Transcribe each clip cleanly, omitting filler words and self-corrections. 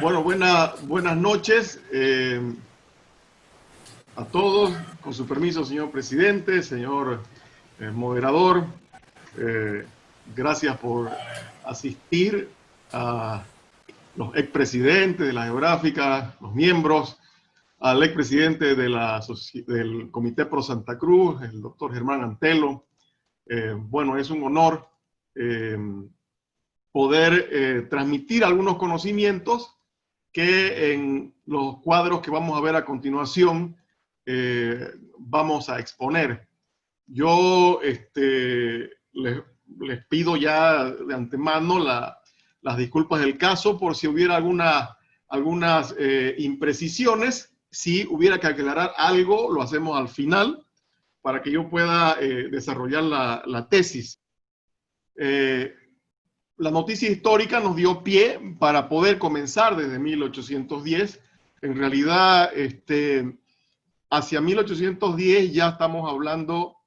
Bueno, buenas noches a todos. Con su permiso, señor presidente, señor moderador. Gracias por asistir a los expresidentes de la Geográfica, los miembros, al expresidente del Comité Pro Santa Cruz, el doctor Germán Antelo. Bueno, es un honor poder transmitir algunos conocimientos que en los cuadros que vamos a ver a continuación vamos a exponer. Yo les pido ya de antemano las disculpas del caso por si hubiera algunas imprecisiones. Si hubiera que aclarar algo, lo hacemos al final para que yo pueda desarrollar la tesis. La noticia histórica nos dio pie para poder comenzar desde 1810. En realidad, hacia 1810 ya estamos hablando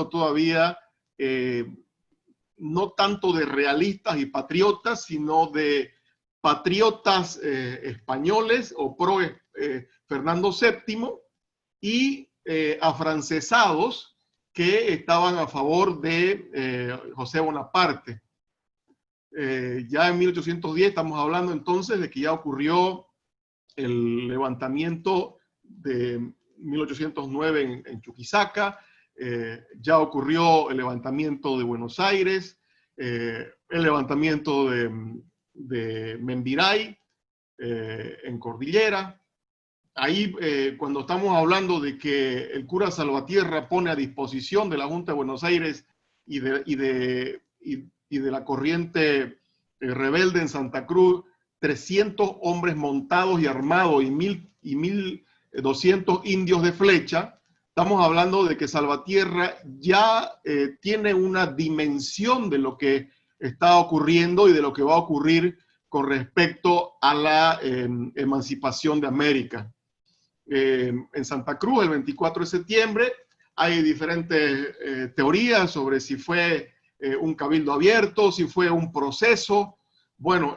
todavía no tanto de realistas y patriotas, sino de patriotas españoles o pro Fernando VII y afrancesados que estaban a favor de José Bonaparte. Ya en 1810 estamos hablando entonces de que ya ocurrió el levantamiento de 1809 en Chuquisaca, ya ocurrió el levantamiento de Buenos Aires, el levantamiento de Membiray en Cordillera. Ahí, cuando estamos hablando de que el cura Salvatierra pone a disposición de la Junta de Buenos Aires y de la corriente rebelde en Santa Cruz, 300 hombres montados y armados y 1.200 indios de flecha, estamos hablando de que Salvatierra ya tiene una dimensión de lo que está ocurriendo y de lo que va a ocurrir con respecto a la emancipación de América. En Santa Cruz, el 24 de septiembre, hay diferentes teorías sobre si fue un cabildo abierto, si fue un proceso. Bueno,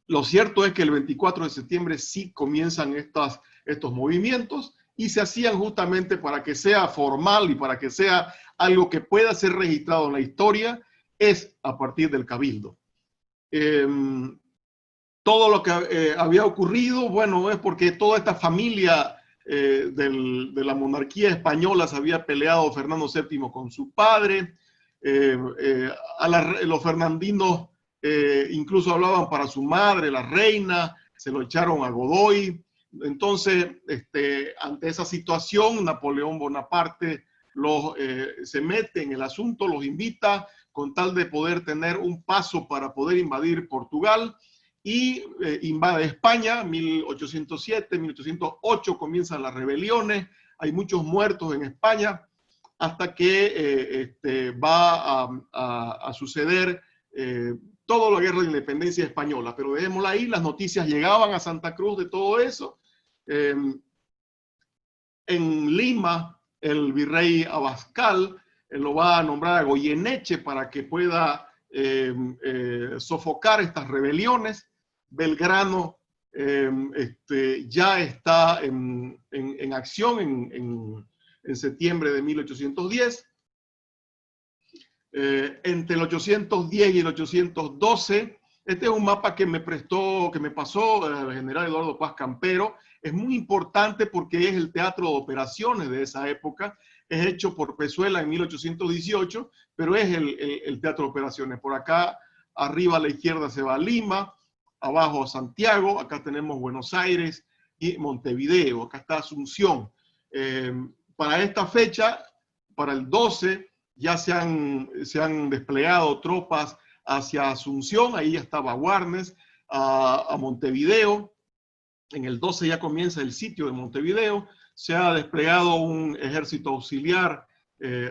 lo cierto es que el 24 de septiembre sí comienzan estos movimientos y se hacían justamente para que sea formal y para que sea algo que pueda ser registrado en la historia, es a partir del cabildo. Todo lo que había ocurrido, bueno, es porque toda esta familia de la monarquía española se había peleado Fernando VII con su padre. Los fernandinos incluso hablaban para su madre, la reina, se lo echaron a Godoy. Entonces, ante esa situación, Napoleón Bonaparte se mete en el asunto, los invita con tal de poder tener un paso para poder invadir Portugal y invade España. 1807, 1808 comienzan las rebeliones, hay muchos muertos en España, hasta que va a suceder toda la guerra de independencia española. Pero dejémosla ahí, las noticias llegaban a Santa Cruz de todo eso. En Lima, el virrey Abascal lo va a nombrar a Goyeneche para que pueda sofocar estas rebeliones. Belgrano ya está en acción en septiembre de 1810. Entre el 810 y el 812, este es un mapa que me pasó el general Eduardo Paz Campero. Es muy importante porque es el teatro de operaciones de esa época. Es hecho por Pezuela en 1818, pero es el teatro de operaciones. Por acá, arriba a la izquierda se va Lima, abajo Santiago, acá tenemos Buenos Aires y Montevideo, acá está Asunción. Para esta fecha, para el 12, ya se han desplegado tropas hacia Asunción, ahí ya estaba Warnes, a Montevideo. En el 12 ya comienza el sitio de Montevideo, se ha desplegado un ejército auxiliar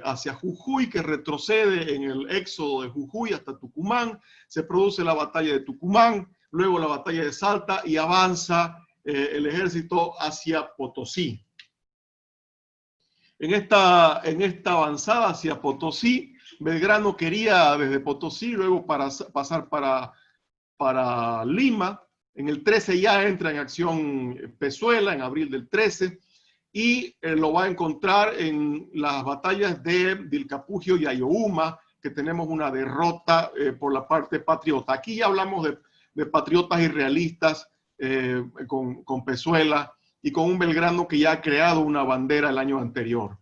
hacia Jujuy, que retrocede en el éxodo de Jujuy hasta Tucumán. Se produce la batalla de Tucumán, luego la batalla de Salta y avanza el ejército hacia Potosí. En esta avanzada hacia Potosí, Belgrano quería desde Potosí luego pasar para para Lima. En el 13 ya entra en acción Pezuela, en abril del 13, y lo va a encontrar en las batallas de Vilcapugio y Ayohuma, que tenemos una derrota por la parte patriota. Aquí ya hablamos de patriotas y realistas con Pezuela y con un Belgrano que ya ha creado una bandera el año anterior.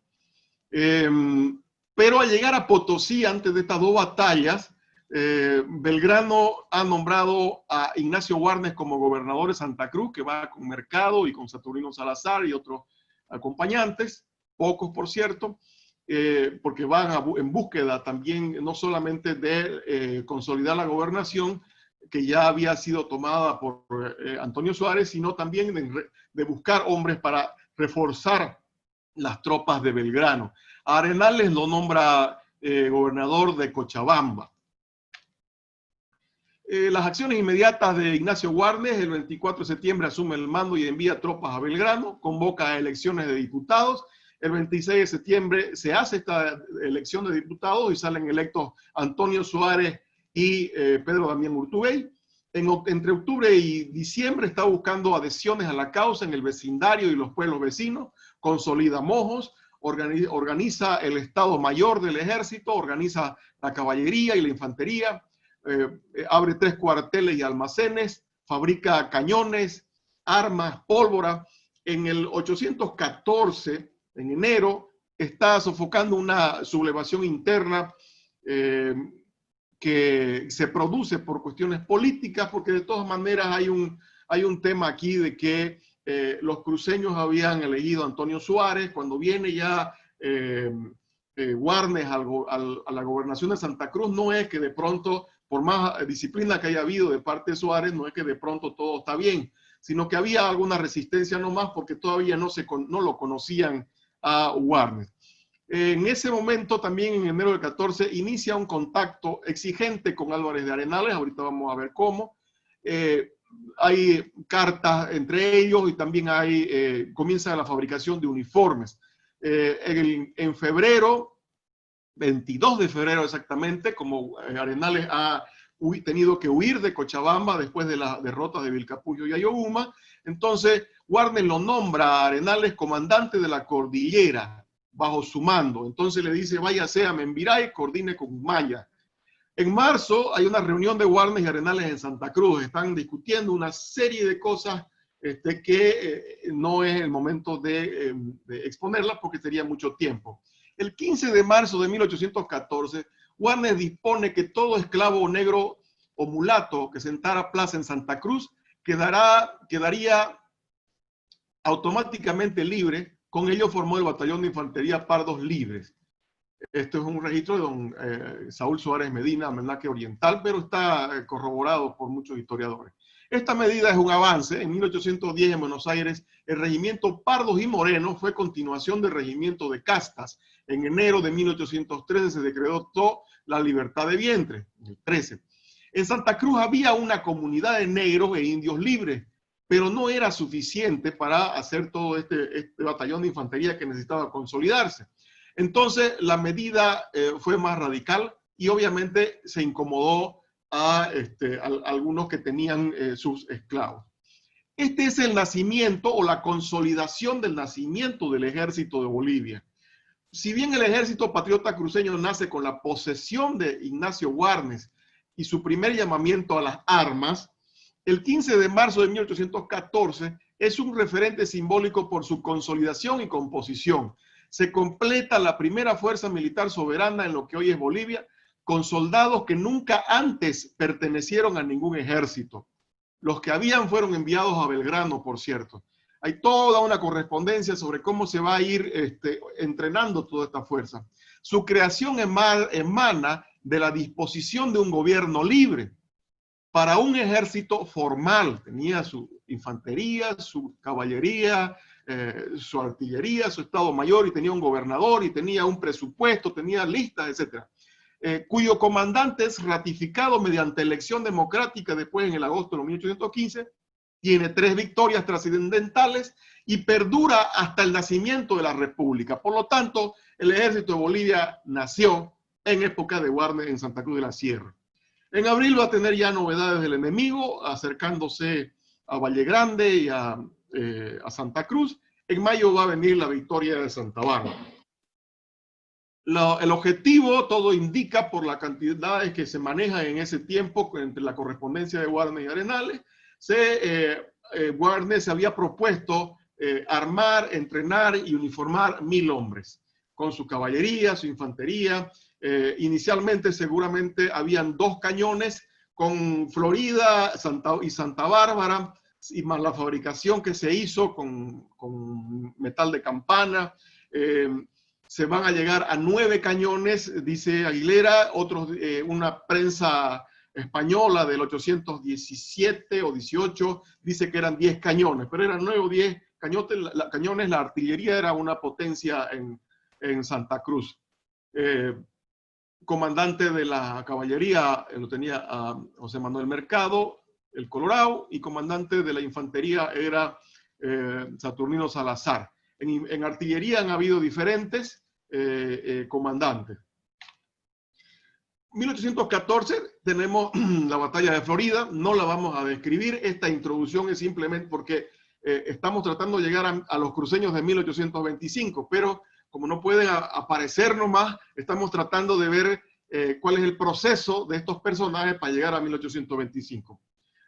Pero al llegar a Potosí, antes de estas dos batallas, Belgrano ha nombrado a Ignacio Warnes como gobernador de Santa Cruz, que va con Mercado y con Saturnino Salazar y otros acompañantes, pocos por cierto, porque van en búsqueda también no solamente de consolidar la gobernación, que ya había sido tomada por Antonio Suárez, sino también de buscar hombres para reforzar las tropas de Belgrano. A Arenales lo nombra gobernador de Cochabamba. Las acciones inmediatas de Ignacio Warnes: el 24 de septiembre asume el mando y envía tropas a Belgrano, convoca a elecciones de diputados. El 26 de septiembre se hace esta elección de diputados y salen electos Antonio Suárez y Pedro Damián Urtubey. Entre octubre y diciembre está buscando adhesiones a la causa en el vecindario y los pueblos vecinos, consolida mojos, organiza el Estado Mayor del Ejército, organiza la caballería y la infantería, abre 3 cuarteles y almacenes, fabrica cañones, armas, pólvora. En el 814, en enero, está sofocando una sublevación interna que se produce por cuestiones políticas, porque de todas maneras hay un tema aquí de que los cruceños habían elegido a Antonio Suárez. Cuando viene ya Warnes a la gobernación de Santa Cruz, no es que de pronto, por más disciplina que haya habido de parte de Suárez, no es que de pronto todo está bien, sino que había alguna resistencia nomás porque todavía no lo conocían a Warnes. En ese momento, también en enero del 14, inicia un contacto exigente con Álvarez de Arenales. Ahorita vamos a ver cómo. Hay cartas entre ellos y también comienza la fabricación de uniformes. En febrero, 22 de febrero exactamente, como Arenales ha tenido que huir de Cochabamba después de las derrotas de Vilcapugio y Ayohuma, entonces Warnes lo nombra a Arenales comandante de la cordillera bajo su mando. Entonces le dice: váyase a Membiray, coordine con Humaya. En marzo hay una reunión de Warnes y Arenales en Santa Cruz. Están discutiendo una serie de cosas que no es el momento de exponerlas porque sería mucho tiempo. El 15 de marzo de 1814, Warnes dispone que todo esclavo negro o mulato que sentara plaza en Santa Cruz quedaría automáticamente libre. Con ello formó el batallón de infantería Pardos Libres. Esto es un registro de don Saúl Suárez Medina, Almanaque Oriental, pero está corroborado por muchos historiadores. Esta medida es un avance. En 1810, en Buenos Aires, el regimiento Pardos y Morenos fue continuación del regimiento de Castas. En enero de 1813 se decretó la libertad de vientre, el 13. En Santa Cruz había una comunidad de negros e indios libres, pero no era suficiente para hacer todo este batallón de infantería que necesitaba consolidarse. Entonces la medida fue más radical y obviamente se incomodó a algunos que tenían sus esclavos. Este es el nacimiento o la consolidación del nacimiento del ejército de Bolivia. Si bien el ejército patriota cruceño nace con la posesión de Ignacio Warnes y su primer llamamiento a las armas, el 15 de marzo de 1814 es un referente simbólico por su consolidación y composición. Se completa la primera fuerza militar soberana en lo que hoy es Bolivia, con soldados que nunca antes pertenecieron a ningún ejército. Los que habían fueron enviados a Belgrano, por cierto. Hay toda una correspondencia sobre cómo se va a ir entrenando toda esta fuerza. Su creación emana de la disposición de un gobierno libre para un ejército formal. Tenía su infantería, su caballería, su artillería, su estado mayor, y tenía un gobernador, y tenía un presupuesto, tenía listas, etc. Cuyo comandante es ratificado mediante elección democrática después en el agosto de 1815, tiene 3 victorias trascendentales y perdura hasta el nacimiento de la República. Por lo tanto, el ejército de Bolivia nació en época de Warnes en Santa Cruz de la Sierra. En abril va a tener ya novedades del enemigo, acercándose a Valle Grande y a Santa Cruz. En mayo va a venir la victoria de Santa Bárbara. El objetivo, todo indica por las cantidades que se manejan en ese tiempo entre la correspondencia de Warnes y Arenales, Warnes se había propuesto armar, entrenar y uniformar 1000 hombres con su caballería, su infantería. Inicialmente seguramente habían 2 cañones con Florida y Santa Bárbara, y más la fabricación que se hizo con metal de campana. Se van a llegar a 9 cañones, dice Aguilera. Una prensa española del 817 o 18 dice que eran 10 cañones, pero eran 9 o 10 cañones. La artillería era una potencia en Santa Cruz. Comandante de la caballería lo tenía a José Manuel Mercado, el Colorado, y comandante de la infantería era Saturnino Salazar. En artillería han habido diferentes comandantes. 1814 tenemos la batalla de Florida, no la vamos a describir, esta introducción es simplemente porque estamos tratando de llegar a los cruceños de 1825, pero como no pueden aparecer nomás, estamos tratando de ver cuál es el proceso de estos personajes para llegar a 1825.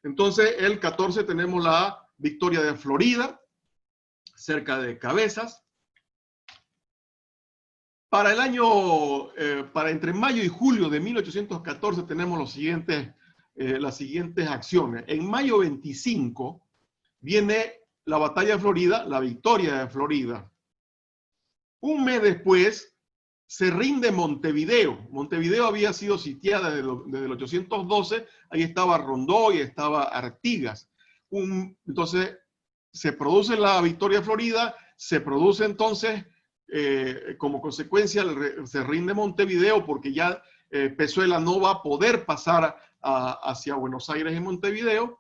Entonces, el 14 tenemos la victoria de Florida, cerca de Cabezas. Para el año, para entre mayo y julio de 1814 tenemos las siguientes acciones. En mayo 25 viene la batalla de Florida, la victoria de Florida. Un mes después se rinde Montevideo. Montevideo había sido sitiada desde el 812, ahí estaba Rondó y estaba Artigas. Entonces se produce la victoria de Florida, se produce entonces... como consecuencia se rinde Montevideo porque ya Pezuela no va a poder pasar hacia Buenos Aires y Montevideo,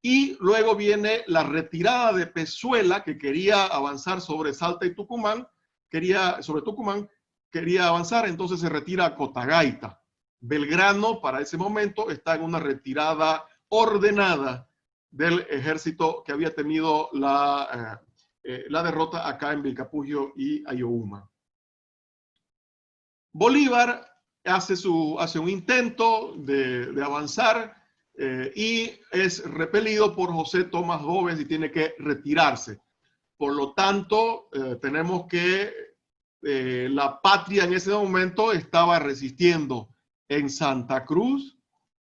y luego viene la retirada de Pezuela, que quería avanzar sobre Salta y Tucumán, sobre Tucumán quería avanzar, entonces se retira a Cotagaita. Belgrano para ese momento está en una retirada ordenada del ejército que había tenido la derrota acá en Vilcapugio y Ayohuma. Bolívar hace un intento de avanzar y es repelido por José Tomás Gómez y tiene que retirarse. Por lo tanto, tenemos que la patria en ese momento estaba resistiendo en Santa Cruz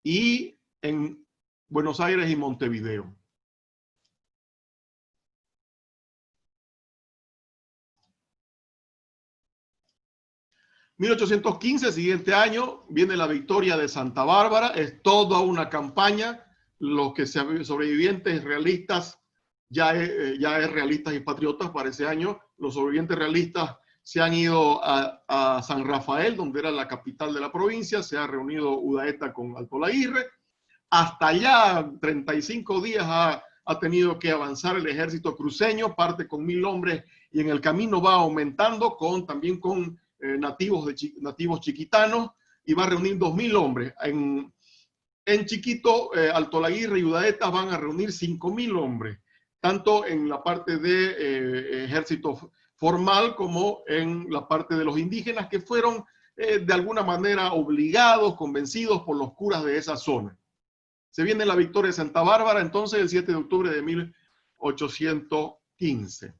y en Buenos Aires y Montevideo. En 1815, siguiente año, viene la victoria de Santa Bárbara. Es toda una campaña. Los que sobrevivientes realistas, ya es realistas y patriotas para ese año. Los sobrevivientes realistas se han ido a San Rafael, donde era la capital de la provincia. Se ha reunido Udaeta con Alto Laguirre. Hasta allá, 35 días ha tenido que avanzar el ejército cruceño. Parte con 1000 hombres y en el camino va aumentando también con nativos chiquitanos, y va a reunir 2000 hombres. En Chiquito, Alto Laguirre y Udaeta van a reunir 5000 hombres, tanto en la parte de ejército formal como en la parte de los indígenas, que fueron de alguna manera obligados, convencidos por los curas de esa zona. Se viene la victoria de Santa Bárbara, entonces, el 7 de octubre de 1815.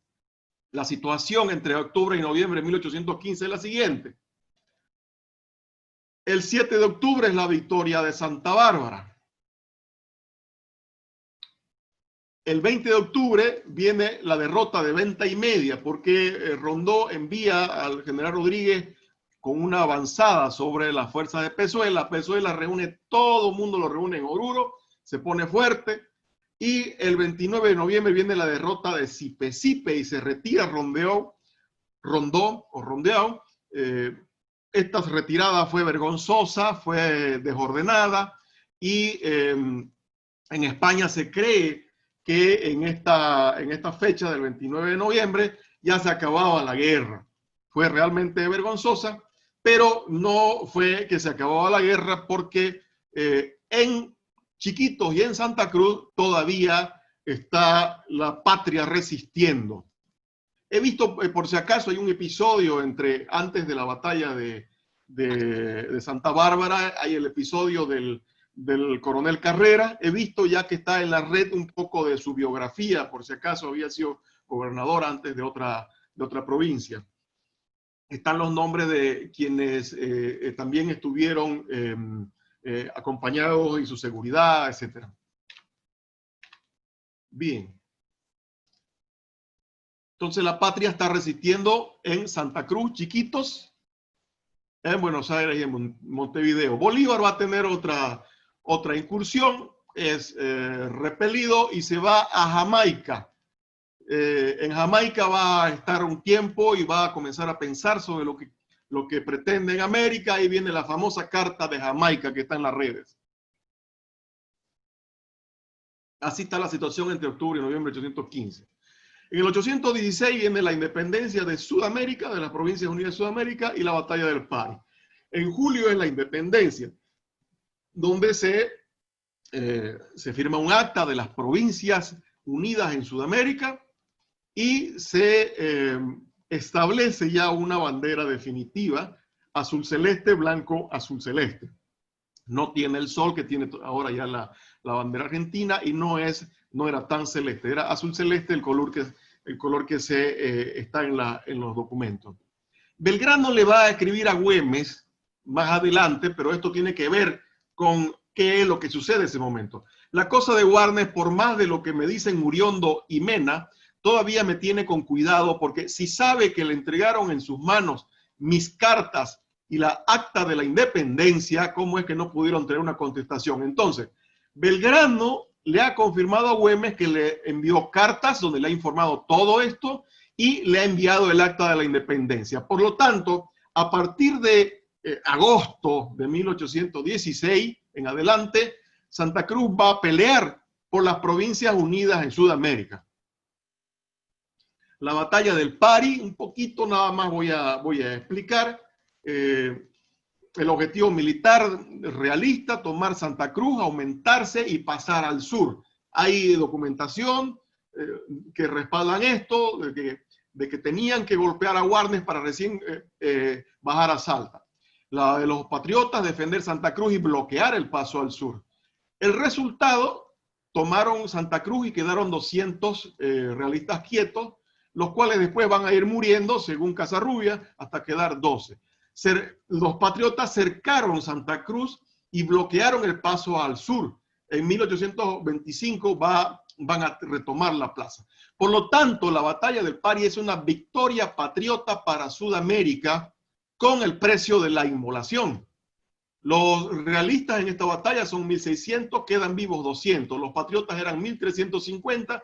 La situación entre octubre y noviembre de 1815 es la siguiente. El 7 de octubre es la victoria de Santa Bárbara. El 20 de octubre viene la derrota de Venta y Media, porque Rondó envía al general Rodríguez con una avanzada sobre las fuerzas de Pezuela. Pezuela reúne, todo el mundo lo reúne en Oruro, se pone fuerte. Y el 29 de noviembre viene la derrota de Sipe y se retira Rondó. Esta retirada fue vergonzosa, fue desordenada, y en España se cree que en esta fecha del 29 de noviembre ya se acababa la guerra. Fue realmente vergonzosa, pero no fue que se acababa la guerra, porque En Chiquitos y en Santa Cruz todavía está la patria resistiendo. He visto, por si acaso, hay un episodio antes de la batalla de Santa Bárbara, hay el episodio del coronel Carrera. He visto ya que está en la red un poco de su biografía, por si acaso había sido gobernador antes de otra provincia. Están los nombres de quienes también estuvieron acompañados y su seguridad, etc. Bien. Entonces la patria está resistiendo en Santa Cruz, Chiquitos, en Buenos Aires y en Montevideo. Bolívar va a tener otra incursión, es repelido y se va a Jamaica. En Jamaica va a estar un tiempo y va a comenzar a pensar sobre lo que pretende en América. Ahí viene la famosa carta de Jamaica que está en las redes. Así está la situación entre octubre y noviembre de 1815. En el 816 viene la independencia de Sudamérica, de las Provincias Unidas de Sudamérica, y la batalla del Pari. En julio es la independencia, donde se firma un acta de las Provincias Unidas en Sudamérica y se establece ya una bandera definitiva, azul celeste, blanco, azul celeste. No tiene el sol que tiene ahora ya la bandera argentina y no era tan celeste, era azul celeste el color que está en los documentos. Belgrano le va a escribir a Güemes más adelante, pero esto tiene que ver con qué es lo que sucede en ese momento. La cosa de Warnes, por más de lo que me dicen Muriondo y Mena, todavía me tiene con cuidado, porque si sabe que le entregaron en sus manos mis cartas y la acta de la independencia, ¿cómo es que no pudieron tener una contestación? Entonces, Belgrano le ha confirmado a Güemes que le envió cartas donde le ha informado todo esto y le ha enviado el acta de la independencia. Por lo tanto, a partir de agosto de 1816 en adelante, Santa Cruz va a pelear por las Provincias Unidas en Sudamérica. La batalla del Pari, un poquito nada más voy a explicar. El objetivo militar realista, tomar Santa Cruz, aumentarse y pasar al sur. Hay documentación que respaldan esto, de que tenían que golpear a Warnes para recién bajar a Salta. La de los patriotas, defender Santa Cruz y bloquear el paso al sur. El resultado, tomaron Santa Cruz y quedaron 200 realistas quietos, los cuales después van a ir muriendo, según Casarrubia, hasta quedar 12. Los patriotas cercaron Santa Cruz y bloquearon el paso al sur. En 1825 van a retomar la plaza. Por lo tanto, la batalla del Pari es una victoria patriota para Sudamérica con el precio de la inmolación. Los realistas en esta batalla son 1.600, quedan vivos 200. Los patriotas eran 1.350,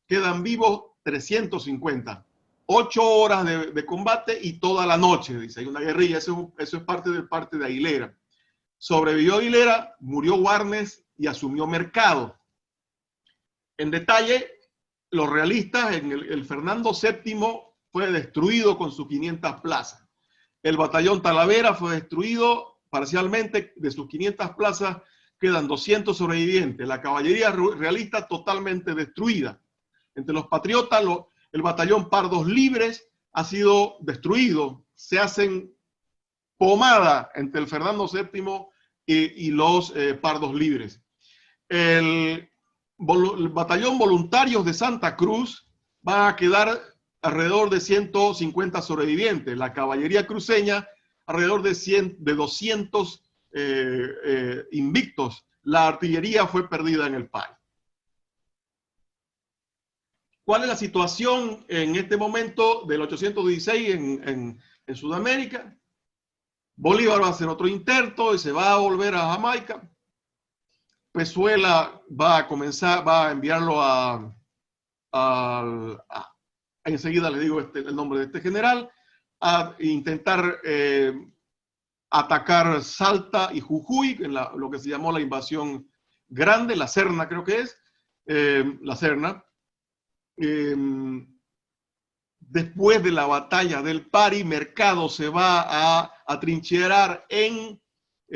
quedan vivos 350. 8 horas de combate y toda la noche, dice. Hay una guerrilla, eso es parte de Aguilera. Sobrevivió Aguilera, murió Warnes y asumió Mercado. En detalle, los realistas, el Fernando VII fue destruido con sus 500 plazas. El batallón Talavera fue destruido parcialmente. De sus 500 plazas quedan 200 sobrevivientes. La caballería realista totalmente destruida. Entre los patriotas, el batallón Pardos Libres ha sido destruido. Se hacen pomada entre el Fernando VII y los Pardos Libres. El batallón Voluntarios de Santa Cruz va a quedar alrededor de 150 sobrevivientes. La caballería cruceña alrededor de 200 invictos. La artillería fue perdida en el Pari. ¿Cuál es la situación en este momento del 816 en Sudamérica? Bolívar va a hacer otro intento y se va a volver a Jamaica. Pezuela va a enviarlo enseguida le digo el nombre de este general, a intentar atacar Salta y Jujuy, en lo que se llamó la invasión grande, la Serna creo que es, la Serna. Después de la batalla del Pari, Mercado se va a atrincherar en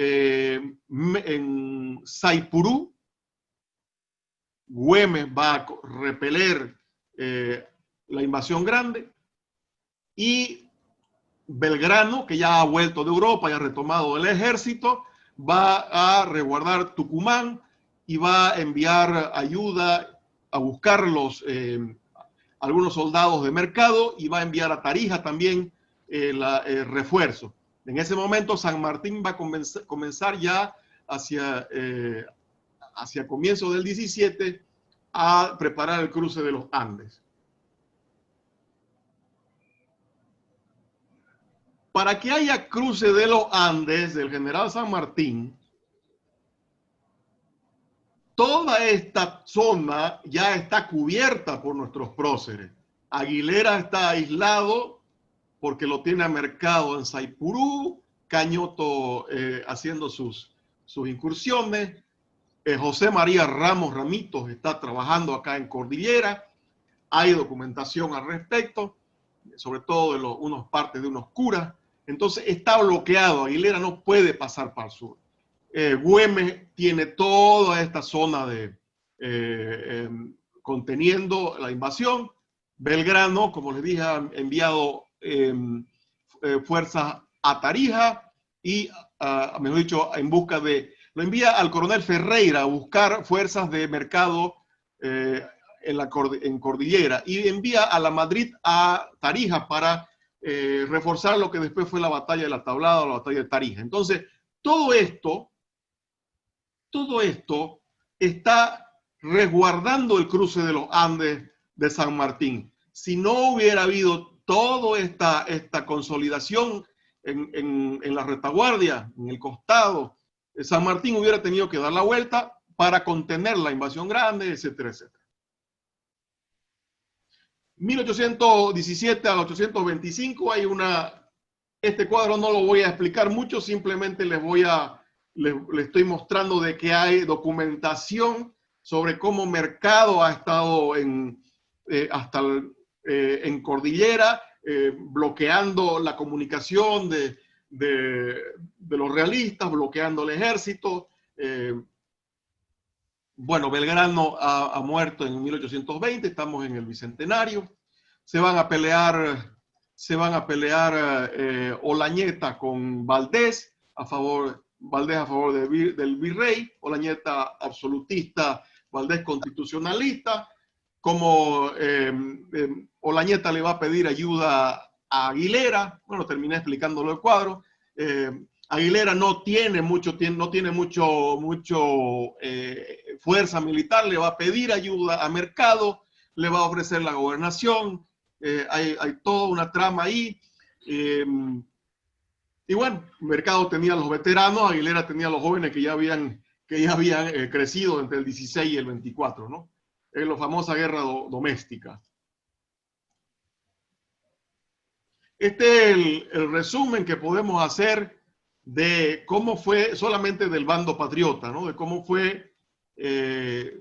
En Saipurú, Güemes va a repeler la invasión grande, y Belgrano, que ya ha vuelto de Europa y ha retomado el ejército, va a resguardar Tucumán y va a enviar ayuda a buscar algunos soldados de mercado, y va a enviar a Tarija también refuerzo. En ese momento San Martín va a comenzar ya hacia comienzo del 17 a preparar el cruce de los Andes. Para que haya cruce de los Andes del general San Martín, toda esta zona ya está cubierta por nuestros próceres. Aguilera está aislado porque lo tiene a Mercado en Saipurú, Cañoto haciendo sus incursiones, José María Ramos Ramitos está trabajando acá en Cordillera, hay documentación al respecto, sobre todo de unos partes de unos curas. Entonces está bloqueado, Aguilera no puede pasar para el sur. Güemes tiene toda esta zona conteniendo la invasión. Belgrano, como les dije, ha enviado fuerzas a Tarija y, mejor dicho, lo envía al coronel Ferreira a buscar fuerzas de mercado en Cordillera, y envía a la Madrid a Tarija para reforzar lo que después fue la batalla de la Tablada o la batalla de Tarija. Entonces, todo esto está resguardando el cruce de los Andes de San Martín. Si no hubiera habido toda esta consolidación en la retaguardia, en el costado, San Martín hubiera tenido que dar la vuelta para contener la invasión grande, etcétera, etcétera. 1817 al 825 hay este cuadro no lo voy a explicar mucho, simplemente les estoy mostrando de que hay documentación sobre cómo Mercado ha estado en Cordillera, bloqueando la comunicación de los realistas, bloqueando el ejército. Bueno, Belgrano ha muerto en 1820, estamos en el bicentenario. Se van a pelear Olañeta con Valdés a favor del virrey, Olañeta absolutista, Valdés constitucionalista. Como Olañeta le va a pedir ayuda a Aguilera, bueno, terminé explicándolo el cuadro. Aguilera no tiene mucho fuerza militar, le va a pedir ayuda a Mercado, le va a ofrecer la gobernación, hay toda una trama ahí. Y bueno, Mercado tenía a los veteranos, Aguilera tenía a los jóvenes que ya habían crecido entre el 16 y el 24, ¿no? Es la famosa guerra doméstica. Este es el resumen que podemos hacer de cómo fue, solamente del bando patriota, ¿no? De cómo fue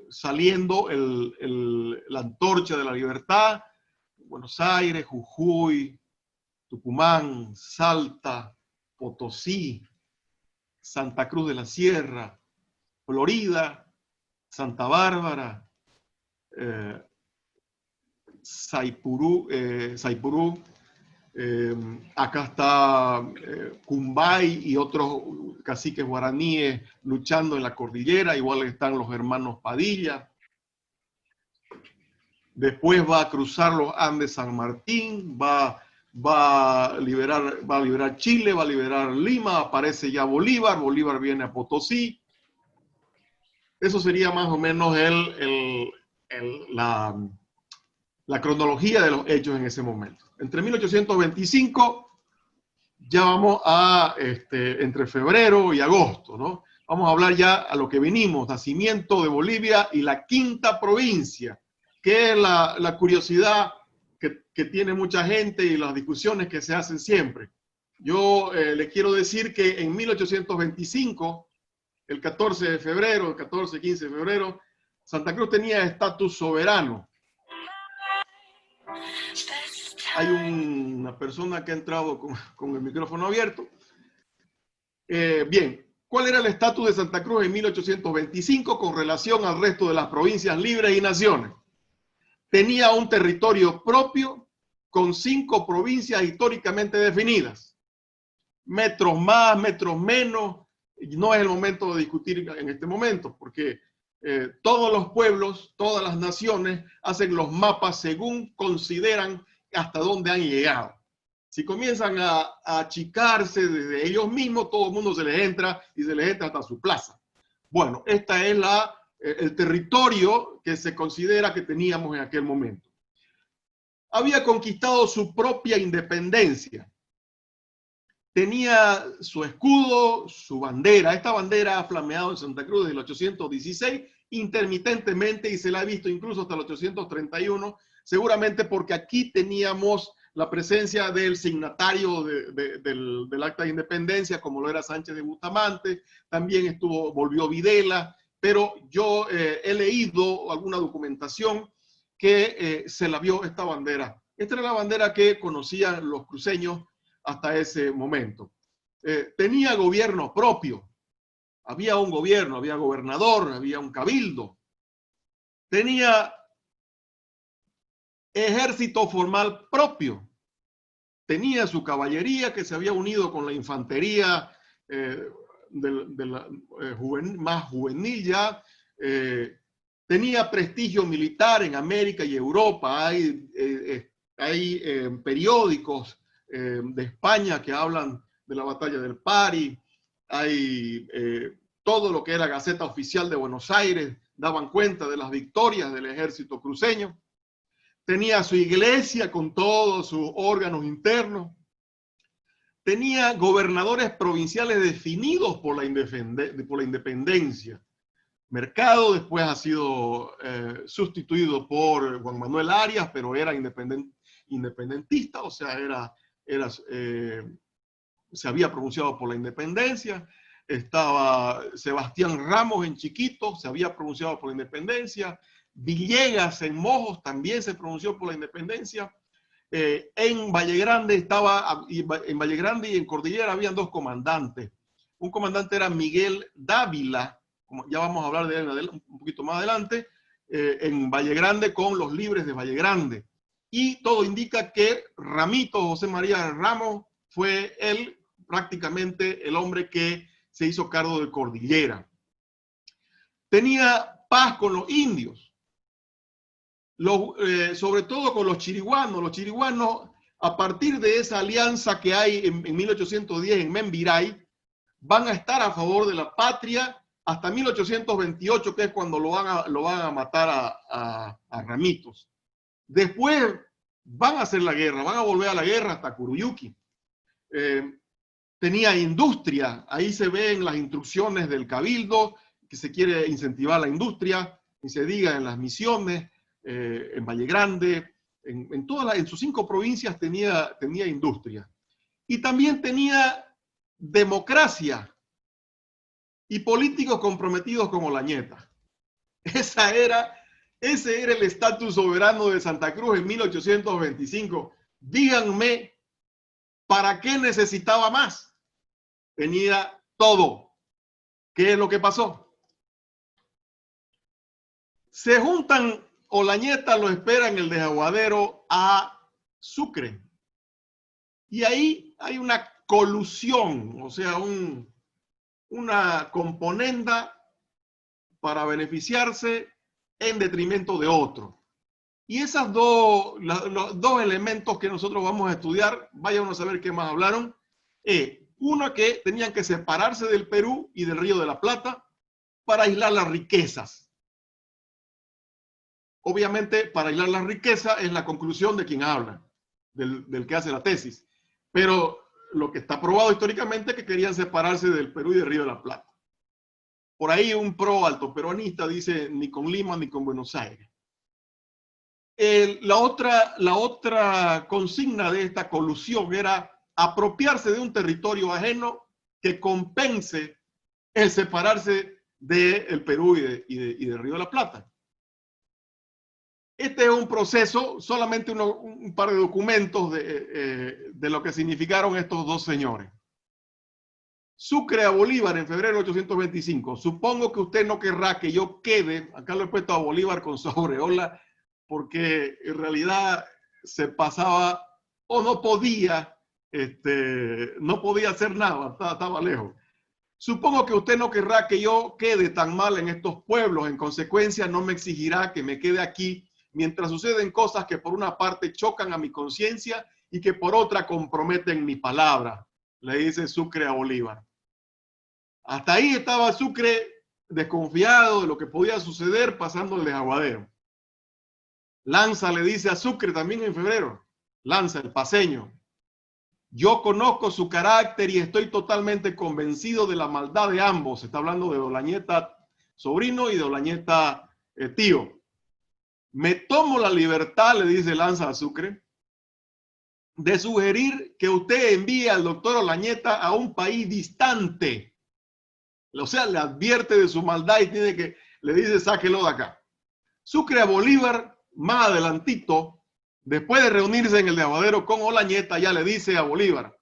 saliendo la antorcha de la libertad. Buenos Aires, Jujuy, Tucumán, Salta, Potosí, Santa Cruz de la Sierra, Florida, Santa Bárbara, Saipurú, acá está Cumbay y otros caciques guaraníes luchando en la cordillera, igual están los hermanos Padilla. Después va a cruzar los Andes San Martín, va a liberar Chile, va a liberar Lima, aparece ya Bolívar viene a Potosí. Eso sería más o menos la cronología de los hechos en ese momento. Entre 1825, ya vamos entre febrero y agosto, ¿no? Vamos a hablar ya a lo que venimos, nacimiento de Bolivia y la quinta provincia, que es la curiosidad que tiene mucha gente y las discusiones que se hacen siempre. Yo les quiero decir que en 1825, el 14 de febrero, el 14, 15 de febrero, Santa Cruz tenía estatus soberano. Hay una persona que ha entrado con el micrófono abierto. Bien, ¿Cuál era el estatus de Santa Cruz en 1825 con relación al resto de las provincias libres y naciones? Tenía un territorio propio con 5 provincias históricamente definidas. Metros más, metros menos, no es el momento de discutir en este momento, porque todos los pueblos, todas las naciones hacen los mapas según consideran hasta dónde han llegado. Si comienzan a achicarse desde ellos mismos, todo el mundo se les entra y se les entra hasta su plaza. Bueno, esta es el territorio que se considera que teníamos en aquel momento. Había conquistado su propia independencia. Tenía su escudo, su bandera. Esta bandera ha flameado en Santa Cruz desde el 816 intermitentemente y se la ha visto incluso hasta el 831, seguramente porque aquí teníamos la presencia del signatario del acta de independencia, como lo era Sánchez de Bustamante. También volvió Videla, pero yo he leído alguna documentación que se la vio esta bandera. Esta era la bandera que conocían los cruceños hasta ese momento. Tenía gobierno propio. Había un gobierno, había gobernador, había un cabildo. Tenía ejército formal propio. Tenía su caballería que se había unido con la infantería más juvenil ya. Tenía prestigio militar en América y Europa. Hay periódicos de España que hablan de la batalla del Pari. Hay todo lo que era Gaceta Oficial de Buenos Aires, daban cuenta de las victorias del ejército cruceño. Tenía su iglesia con todos sus órganos internos. Tenía gobernadores provinciales definidos por la independencia. Mercado después ha sido sustituido por Juan Manuel Arias, pero era independentista, o sea, se había pronunciado por la independencia. Estaba Sebastián Ramos en Chiquito, se había pronunciado por la independencia. Villegas en Mojos también se pronunció por la independencia. En Valle Grande en Valle Grande y en Cordillera habían 2 comandantes. Un comandante era Miguel Dávila, como ya vamos a hablar de él un poquito más adelante, en Valle Grande con los libres de Valle Grande. Y todo indica que Ramito José María Ramos fue él prácticamente el hombre que se hizo cargo de Cordillera. Tenía paz con los indios. Sobre todo con los chiriguanos. Los chiriguanos, a partir de esa alianza que hay en 1810 en Membiray, van a estar a favor de la patria hasta 1828, que es cuando lo van a matar a Ramitos. Después van a hacer la guerra, van a volver a la guerra hasta Curuyuqui. Tenía industria, ahí se ven las instrucciones del cabildo, que se quiere incentivar la industria, y se diga en las Misiones, en Valle Grande, en sus 5 provincias tenía industria. Y también tenía democracia y políticos comprometidos como Lañeta. Ese era el estatus soberano de Santa Cruz en 1825. Díganme, ¿para qué necesitaba más? Tenía todo. ¿Qué es lo que pasó? Se juntan Olañeta, lo espera en el desaguadero a Sucre. Y ahí hay una colusión, o sea, una componenda para beneficiarse en detrimento de otro. Y esos los 2 elementos que nosotros vamos a estudiar, vayan a saber qué más hablaron. Uno, que tenían que separarse del Perú y del Río de la Plata para aislar las riquezas. Obviamente, para aislar la riqueza es la conclusión de quien habla, del que hace la tesis. Pero lo que está probado históricamente es que querían separarse del Perú y del Río de la Plata. Por ahí un pro alto peronista dice ni con Lima ni con Buenos Aires. La otra consigna de esta colusión era apropiarse de un territorio ajeno que compense el separarse del Perú y del Río de la Plata. Este es un proceso, solamente un par de documentos de lo que significaron estos 2 señores. Sucre a Bolívar en febrero de 1825. Supongo que usted no querrá que yo quede, acá lo he puesto a Bolívar con sobreola, porque en realidad se pasaba o no podía, no podía hacer nada, estaba lejos. Supongo que usted no querrá que yo quede tan mal en estos pueblos, en consecuencia no me exigirá que me quede aquí mientras suceden cosas que por una parte chocan a mi conciencia y que por otra comprometen mi palabra, le dice Sucre a Bolívar. Hasta ahí estaba Sucre desconfiado de lo que podía suceder pasando el desaguadero. Lanza le dice a Sucre también en febrero, Lanza, el paceño, yo conozco su carácter y estoy totalmente convencido de la maldad de ambos. Está hablando de Olañeta sobrino y de Olañeta tío. Me tomo la libertad, le dice Lanza a Sucre, de sugerir que usted envíe al doctor Olañeta a un país distante. O sea, le advierte de su maldad y le dice, sáquelo de acá. Sucre a Bolívar, más adelantito, después de reunirse en el desaguadero con Olañeta, ya le dice a Bolívar,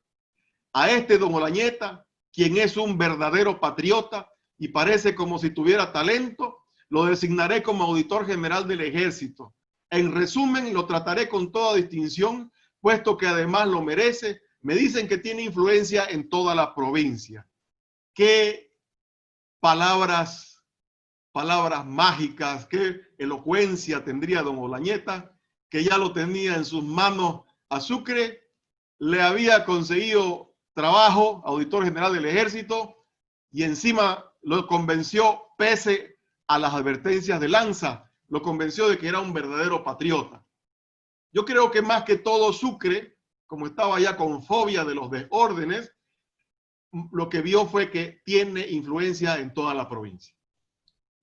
a este don Olañeta, quien es un verdadero patriota y parece como si tuviera talento, lo designaré como auditor general del ejército. En resumen, lo trataré con toda distinción, puesto que además lo merece. Me dicen que tiene influencia en toda la provincia. Qué palabras mágicas, qué elocuencia tendría don Olañeta, que ya lo tenía en sus manos a Sucre, le había conseguido trabajo, auditor general del ejército, y encima lo convenció, pese a las advertencias de Lanza, lo convenció de que era un verdadero patriota. Yo creo que más que todo Sucre, como estaba ya con fobia de los desórdenes, lo que vio fue que tiene influencia en toda la provincia.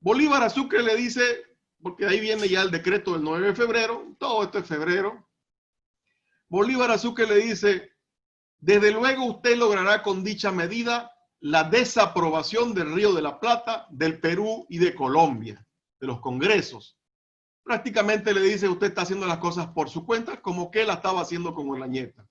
Bolívar a Sucre le dice, porque ahí viene ya el decreto del 9 de febrero, todo esto es febrero, Bolívar a Sucre le dice, desde luego usted logrará con dicha medida la desaprobación del Río de la Plata, del Perú y de Colombia, de los congresos. Prácticamente le dice, usted está haciendo las cosas por su cuenta, como que él la estaba haciendo con Olañeta.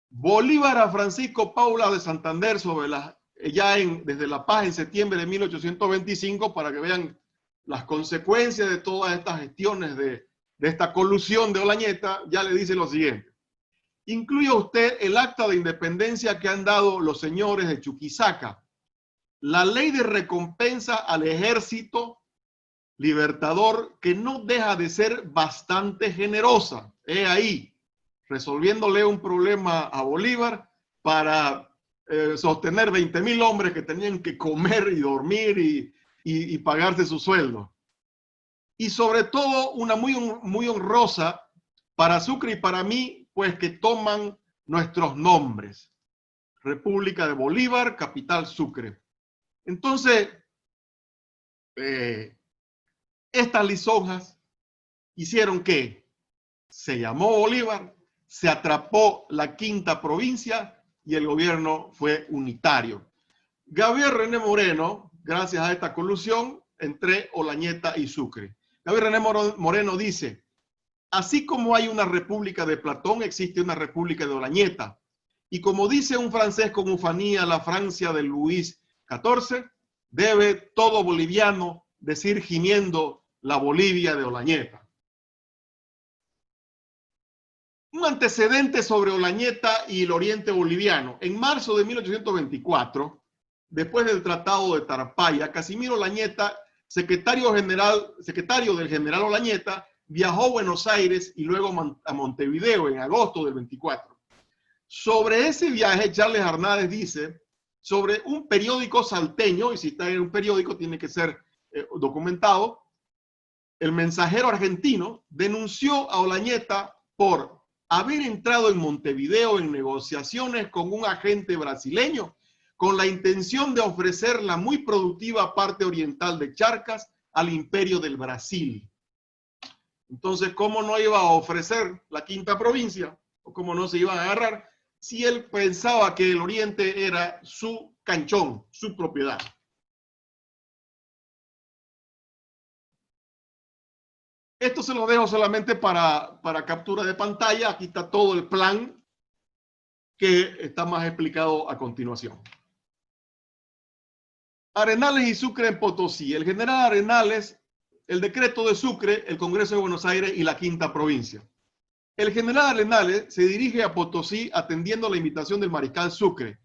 Bolívar a Francisco Paula de Santander sobre desde La Paz en septiembre de 1825, para que vean las consecuencias de todas estas gestiones de esta colusión de Olañeta, ya le dice lo siguiente. Incluye usted el acta de independencia que han dado los señores de Chuquisaca, la ley de recompensa al ejército libertador, que no deja de ser bastante generosa. Ahí, resolviéndole un problema a Bolívar para sostener 20,000 hombres que tenían que comer y dormir y pagarse su sueldo. Y sobre todo una muy honrosa para Sucre y para mí, pues que toman nuestros nombres. República de Bolívar, capital Sucre. Entonces, estas lisonjas hicieron que se llamó Bolívar, se atrapó la quinta provincia y el gobierno fue unitario. Gabriel René Moreno, gracias a esta colusión entre Olañeta y Sucre. Gabriel René Moreno dice, así como hay una república de Platón, existe una república de Olañeta. Y como dice un francés con ufanía, la Francia de Luis XIV, debe todo boliviano decir gimiendo la Bolivia de Olañeta. Un antecedente sobre Olañeta y el oriente boliviano. En marzo de 1824, después del Tratado de Tarapaya, Casimiro Olañeta, secretario del general Olañeta, viajó a Buenos Aires y luego a Montevideo en agosto del 24. Sobre ese viaje, Charles Hernández dice, sobre un periódico salteño, y si está en un periódico tiene que ser documentado, el Mensajero argentino denunció a Olañeta por haber entrado en Montevideo en negociaciones con un agente brasileño con la intención de ofrecer la muy productiva parte oriental de Charcas al Imperio del Brasil. Entonces, ¿cómo no iba a ofrecer la quinta provincia? ¿O cómo no se iban a agarrar si él pensaba que el oriente era su canchón, su propiedad? Esto se lo dejo solamente para captura de pantalla. Aquí está todo el plan que está más explicado a continuación. Arenales y Sucre en Potosí. El general Arenales, el decreto de Sucre, el Congreso de Buenos Aires y la quinta provincia. El general Arenales se dirige a Potosí atendiendo la invitación del mariscal Sucre.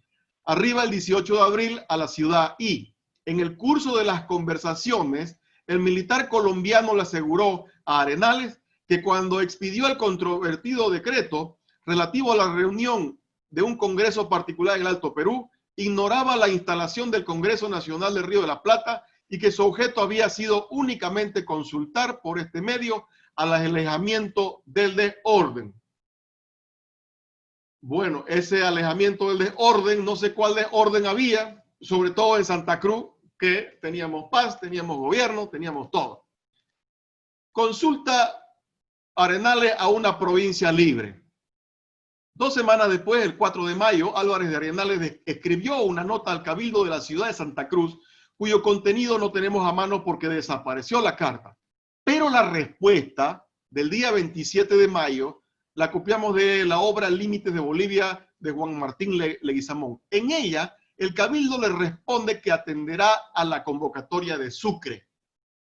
Arriba el 18 de abril a la ciudad y, en el curso de las conversaciones, el militar colombiano le aseguró a Arenales que cuando expidió el controvertido decreto relativo a la reunión de un congreso particular en el Alto Perú, ignoraba la instalación del Congreso Nacional del Río de la Plata y que su objeto había sido únicamente consultar por este medio al alejamiento del desorden. Bueno, ese alejamiento del desorden, no sé cuál desorden había, sobre todo en Santa Cruz, que teníamos paz, teníamos gobierno, teníamos todo. Consulta Arenales a una provincia libre. 2 semanas después, el 4 de mayo, Álvarez de Arenales escribió una nota al Cabildo de la ciudad de Santa Cruz, cuyo contenido no tenemos a mano porque desapareció la carta. Pero la respuesta del día 27 de mayo la copiamos de la obra Límites de Bolivia de Juan Martín Leguizamón. En ella, el Cabildo le responde que atenderá a la convocatoria de Sucre.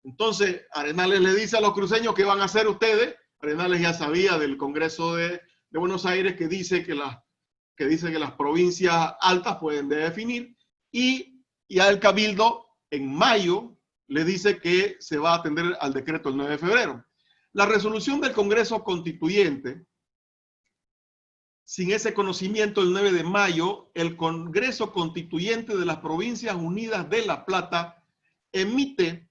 Entonces, Arenales le dice a los cruceños qué van a hacer ustedes. Arenales ya sabía del Congreso de Buenos Aires que dice que las provincias altas pueden definir y al Cabildo en mayo le dice que se va a atender al decreto el 9 de febrero. La resolución del Congreso Constituyente, sin ese conocimiento, el 9 de mayo, el Congreso Constituyente de las Provincias Unidas de La Plata emite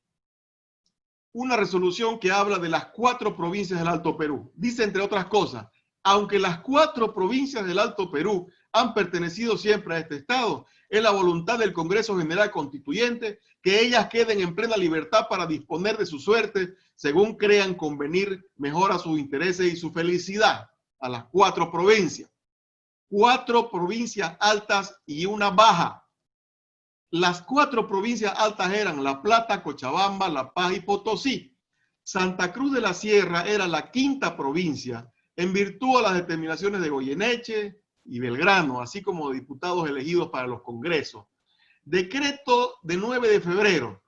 una resolución que habla de las 4 provincias del Alto Perú. Dice, entre otras cosas, aunque las 4 provincias del Alto Perú han pertenecido siempre a este Estado, es la voluntad del Congreso General Constituyente que ellas queden en plena libertad para disponer de su suerte según crean convenir mejor a sus intereses y su felicidad. A las 4 provincias. 4 provincias altas y una baja. Las 4 provincias altas eran La Plata, Cochabamba, La Paz y Potosí. Santa Cruz de la Sierra era la 5ª provincia en virtud a las determinaciones de Goyeneche y Belgrano, así como de diputados elegidos para los congresos. Decreto de 9 de febrero.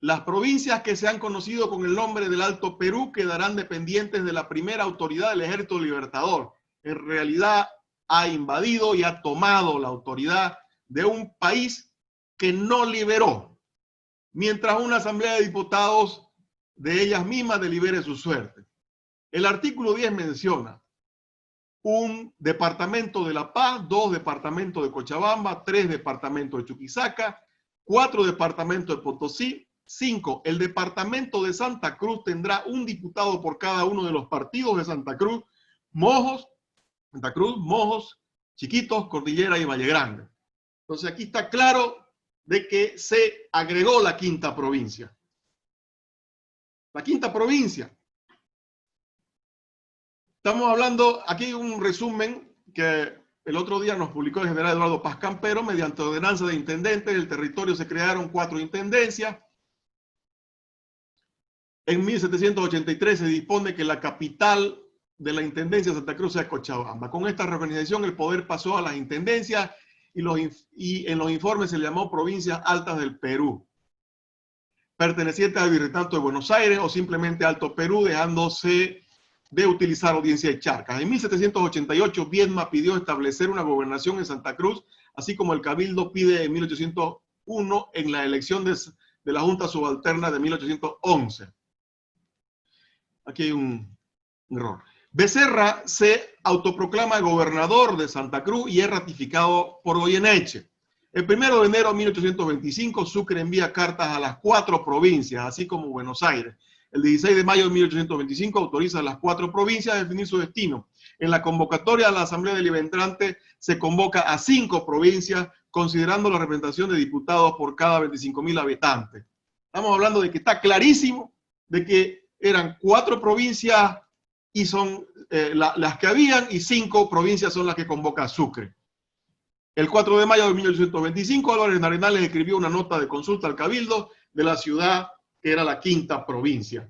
Las provincias que se han conocido con el nombre del Alto Perú quedarán dependientes de la primera autoridad del Ejército Libertador. En realidad ha invadido y ha tomado la autoridad de un país que no liberó, mientras una asamblea de diputados de ellas mismas delibere su suerte. El artículo 10 menciona un departamento de La Paz, 2 departamentos de Cochabamba, 3 departamentos de Chuquisaca, 4 departamentos de Potosí, 5. El departamento de Santa Cruz tendrá un diputado por cada uno de los partidos de Santa Cruz, Mojos, Chiquitos, Cordillera y Valle Grande. Entonces aquí está claro de que se agregó la 5ª provincia. La 5ª provincia. Estamos hablando, aquí hay un resumen que el otro día nos publicó el general Eduardo Paz Campero. Mediante ordenanza de intendentes del territorio se crearon 4 intendencias. En 1783 se dispone que la capital de la intendencia de Santa Cruz sea Cochabamba. Con esta reorganización el poder pasó a las intendencias y en los informes se le llamó provincias altas del Perú, pertenecientes al Virreinato de Buenos Aires o simplemente Alto Perú, dejándose de utilizar Audiencia de Charcas. En 1788 Viedma pidió establecer una gobernación en Santa Cruz, así como el Cabildo pide en 1801 en la elección de la Junta Subalterna de 1811. Aquí hay un error. Becerra se autoproclama gobernador de Santa Cruz y es ratificado por Goyeneche. El 1 de enero de 1825, Sucre envía cartas a las 4 provincias, así como Buenos Aires. El 16 de mayo de 1825 autoriza a las 4 provincias a definir su destino. En la convocatoria a la Asamblea Deliberante se convoca a 5 provincias, considerando la representación de diputados por cada 25.000 habitantes. Estamos hablando de que está clarísimo de que eran 4 provincias y son las que habían, y 5 provincias son las que convoca Sucre. El 4 de mayo de 1825, Álvarez de Arenales escribió una nota de consulta al Cabildo de la ciudad que era la 5ª provincia.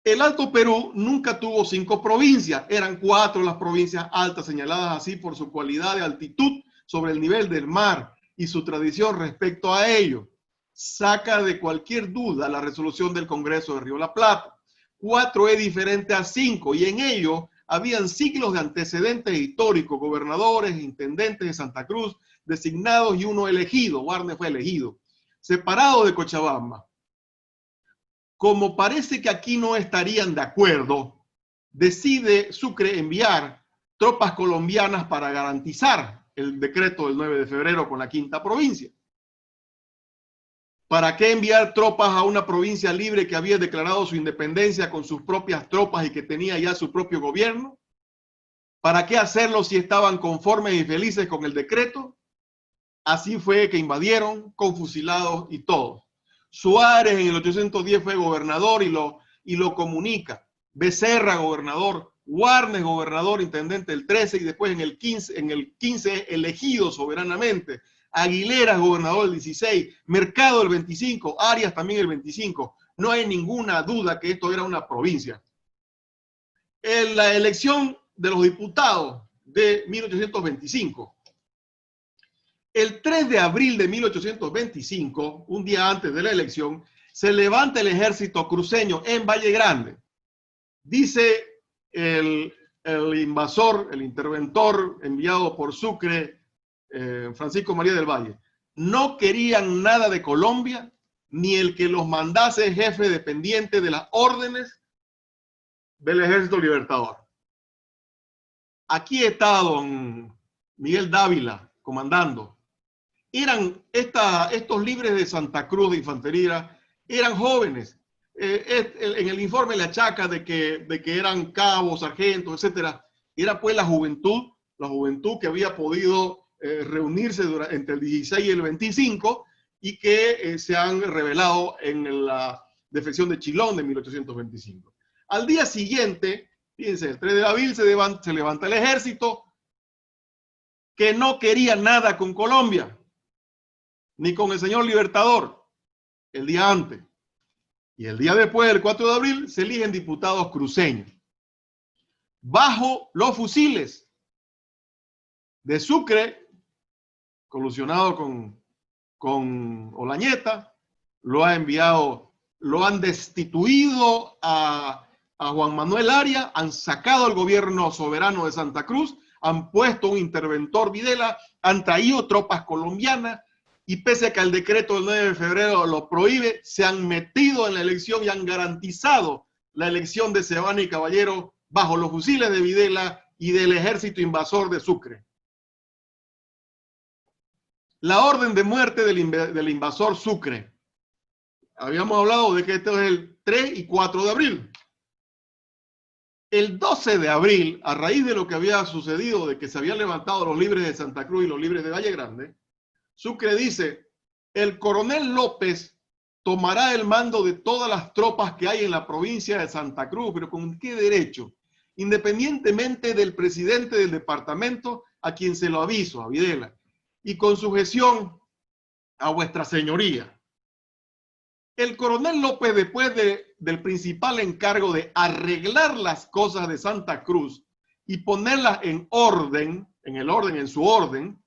El Alto Perú nunca tuvo 5 provincias, eran 4 las provincias altas, señaladas así por su cualidad de altitud sobre el nivel del mar y su tradición respecto a ello. Saca de cualquier duda la resolución del Congreso de Río La Plata. 4 es diferente a 5 y en ello habían siglos de antecedentes históricos, gobernadores, intendentes de Santa Cruz, designados y uno elegido. Warnes fue elegido, separado de Cochabamba. Como parece que aquí no estarían de acuerdo, decide Sucre enviar tropas colombianas para garantizar el decreto del 9 de febrero con la 5ª provincia. ¿Para qué enviar tropas a una provincia libre que había declarado su independencia con sus propias tropas y que tenía ya su propio gobierno? ¿Para qué hacerlo si estaban conformes y felices con el decreto? Así fue que invadieron con fusilados y todo. Suárez en el 810 fue gobernador y lo comunica. Becerra, gobernador. Warnes, gobernador, intendente el 13 y después en el 15 elegido soberanamente. Aguilera, gobernador el 16. Mercado el 25. Arias también el 25. No hay ninguna duda que esto era una provincia. En la elección de los diputados de 1825, el 3 de abril de 1825, un día antes de la elección, se levanta el ejército cruceño en Valle Grande. Dice el invasor, el interventor enviado por Sucre, Francisco María del Valle, no querían nada de Colombia, ni el que los mandase jefe dependiente de las órdenes del Ejército Libertador. Aquí está don Miguel Dávila comandando. Estos libres de Santa Cruz de Infantería eran jóvenes. En el informe le achaca de que eran cabos, sargentos, etcétera. Era pues la juventud que había podido reunirse entre el 16 y el 25 y que se han rebelado en la defección de Chilón de 1825. Al día siguiente, fíjense, el 3 de abril se levanta el ejército que no quería nada con Colombia, ni con el señor Libertador, el día antes. Y el día después, el 4 de abril, se eligen diputados cruceños. Bajo los fusiles de Sucre, colusionado con Olañeta, lo han destituido a Juan Manuel Arias, han sacado al gobierno soberano de Santa Cruz, han puesto un interventor Videla, han traído tropas colombianas, y pese a que el decreto del 9 de febrero lo prohíbe, se han metido en la elección y han garantizado la elección de Sebana y Caballero bajo los fusiles de Videla y del ejército invasor de Sucre. La orden de muerte del invasor Sucre. Habíamos hablado de que esto es el 3 y 4 de abril. El 12 de abril, a raíz de lo que había sucedido, de que se habían levantado los libres de Santa Cruz y los libres de Valle Grande, Sucre dice, el coronel López tomará el mando de todas las tropas que hay en la provincia de Santa Cruz, pero ¿con qué derecho? Independientemente del presidente del departamento, a quien se lo aviso, a Videla, y con sujeción a vuestra señoría. El coronel López, después del principal encargo de arreglar las cosas de Santa Cruz y ponerlas en orden, en su orden,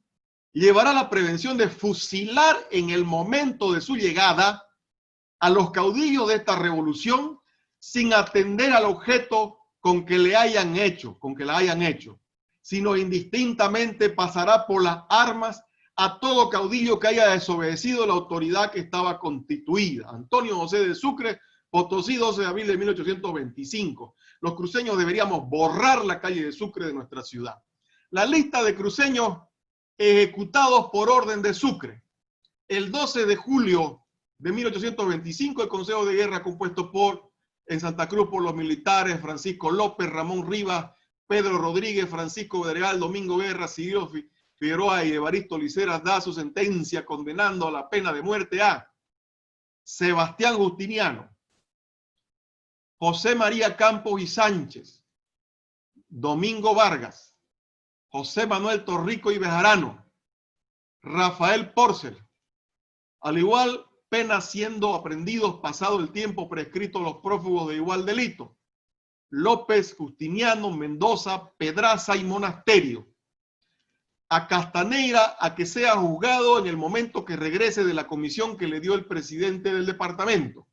llevará la prevención de fusilar en el momento de su llegada a los caudillos de esta revolución sin atender al objeto con que la hayan hecho, sino indistintamente pasará por las armas a todo caudillo que haya desobedecido la autoridad que estaba constituida. Antonio José de Sucre, Potosí, 12 de abril de 1825. Los cruceños deberíamos borrar la calle de Sucre de nuestra ciudad. La lista de cruceños ejecutados por orden de Sucre. El 12 de julio de 1825, el Consejo de Guerra compuesto en Santa Cruz por los militares Francisco López, Ramón Rivas, Pedro Rodríguez, Francisco Bedregal, Domingo Guerra, Cirilo Figueroa y Evaristo Liceras da su sentencia condenando a la pena de muerte a Sebastián Justiniano, José María Campos y Sánchez, Domingo Vargas, José Manuel Torrico y Bejarano, Rafael Porcel, al igual pena siendo aprendidos pasado el tiempo prescrito los prófugos de igual delito: López, Justiniano, Mendoza, Pedraza y Monasterio. A Castaneira a que sea juzgado en el momento que regrese de la comisión que le dio el presidente del departamento.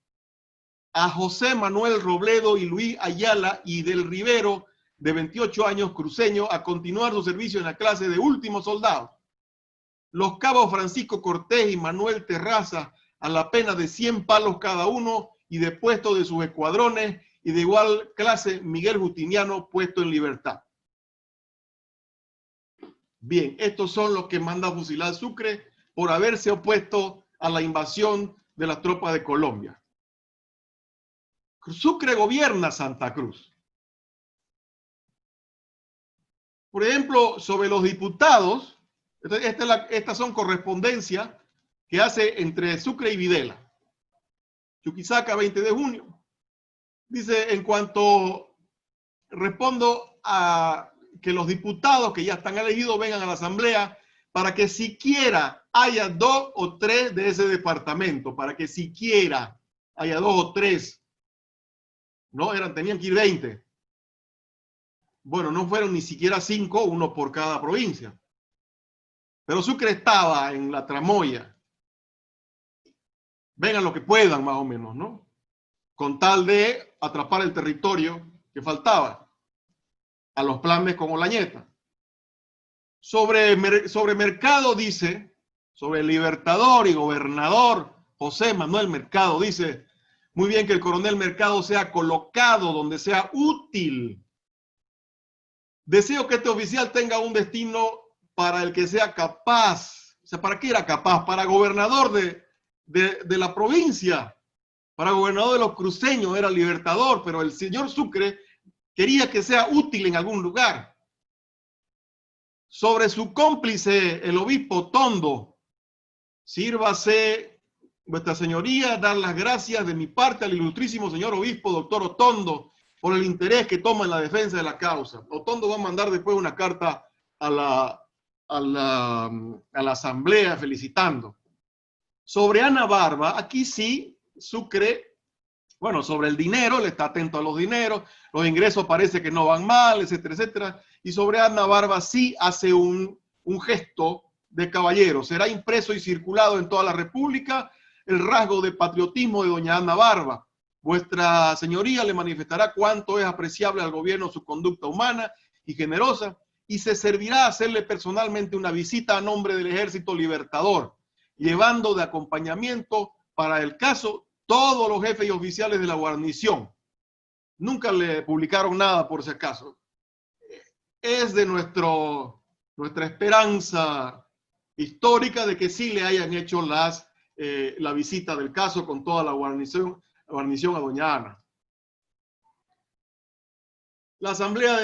A José Manuel Robledo y Luis Ayala y del Rivero, de 28 años, cruceño, a continuar su servicio en la clase de último soldado. Los cabos Francisco Cortés y Manuel Terraza a la pena de 100 palos cada uno y de puesto de sus escuadrones, y de igual clase Miguel Justiniano, puesto en libertad. Bien, estos son los que manda a fusilar Sucre por haberse opuesto a la invasión de las tropas de Colombia. Sucre gobierna Santa Cruz. Por ejemplo, sobre los diputados, estas son correspondencias que hace entre Sucre y Videla. Chuquisaca, 20 de junio. Dice: en cuanto respondo a que los diputados que ya están elegidos vengan a la asamblea para que siquiera haya 2 o 3 de ese departamento, para que siquiera haya 2 o 3. No, tenían que ir 20. Bueno, no fueron ni siquiera 5, uno por cada provincia. Pero Sucre estaba en la tramoya. Vengan lo que puedan, más o menos, ¿no? Con tal de atrapar el territorio que faltaba a los planes con Olañeta. Sobre Mercado dice, sobre el libertador y gobernador José Manuel Mercado, dice: muy bien que el coronel Mercado sea colocado donde sea útil. Deseo que este oficial tenga un destino para el que sea capaz. O sea, ¿para qué era capaz? Para gobernador de la provincia, para gobernador de los cruceños era libertador, pero el señor Sucre quería que sea útil en algún lugar. Sobre su cómplice, el obispo Tondo: sírvase vuestra señoría dar las gracias de mi parte al ilustrísimo señor obispo doctor Otondo por el interés que toma en la defensa de la causa. Otondo va a mandar después una carta a la asamblea felicitando. Sobre Ana Barba, aquí sí, Sucre, bueno, sobre el dinero, le está atento a los dineros, los ingresos parece que no van mal, etcétera, etcétera. Y sobre Ana Barba sí hace un gesto de caballero. Será impreso y circulado en toda la República el rasgo de patriotismo de doña Ana Barba. Vuestra señoría le manifestará cuánto es apreciable al gobierno su conducta humana y generosa, y se servirá a hacerle personalmente una visita a nombre del Ejército Libertador, llevando de acompañamiento para el caso todos los jefes y oficiales de la guarnición. Nunca le publicaron nada, por si acaso. Es de nuestra esperanza histórica de que sí le hayan hecho la visita del caso con toda la guarnición a doña Ana. La asamblea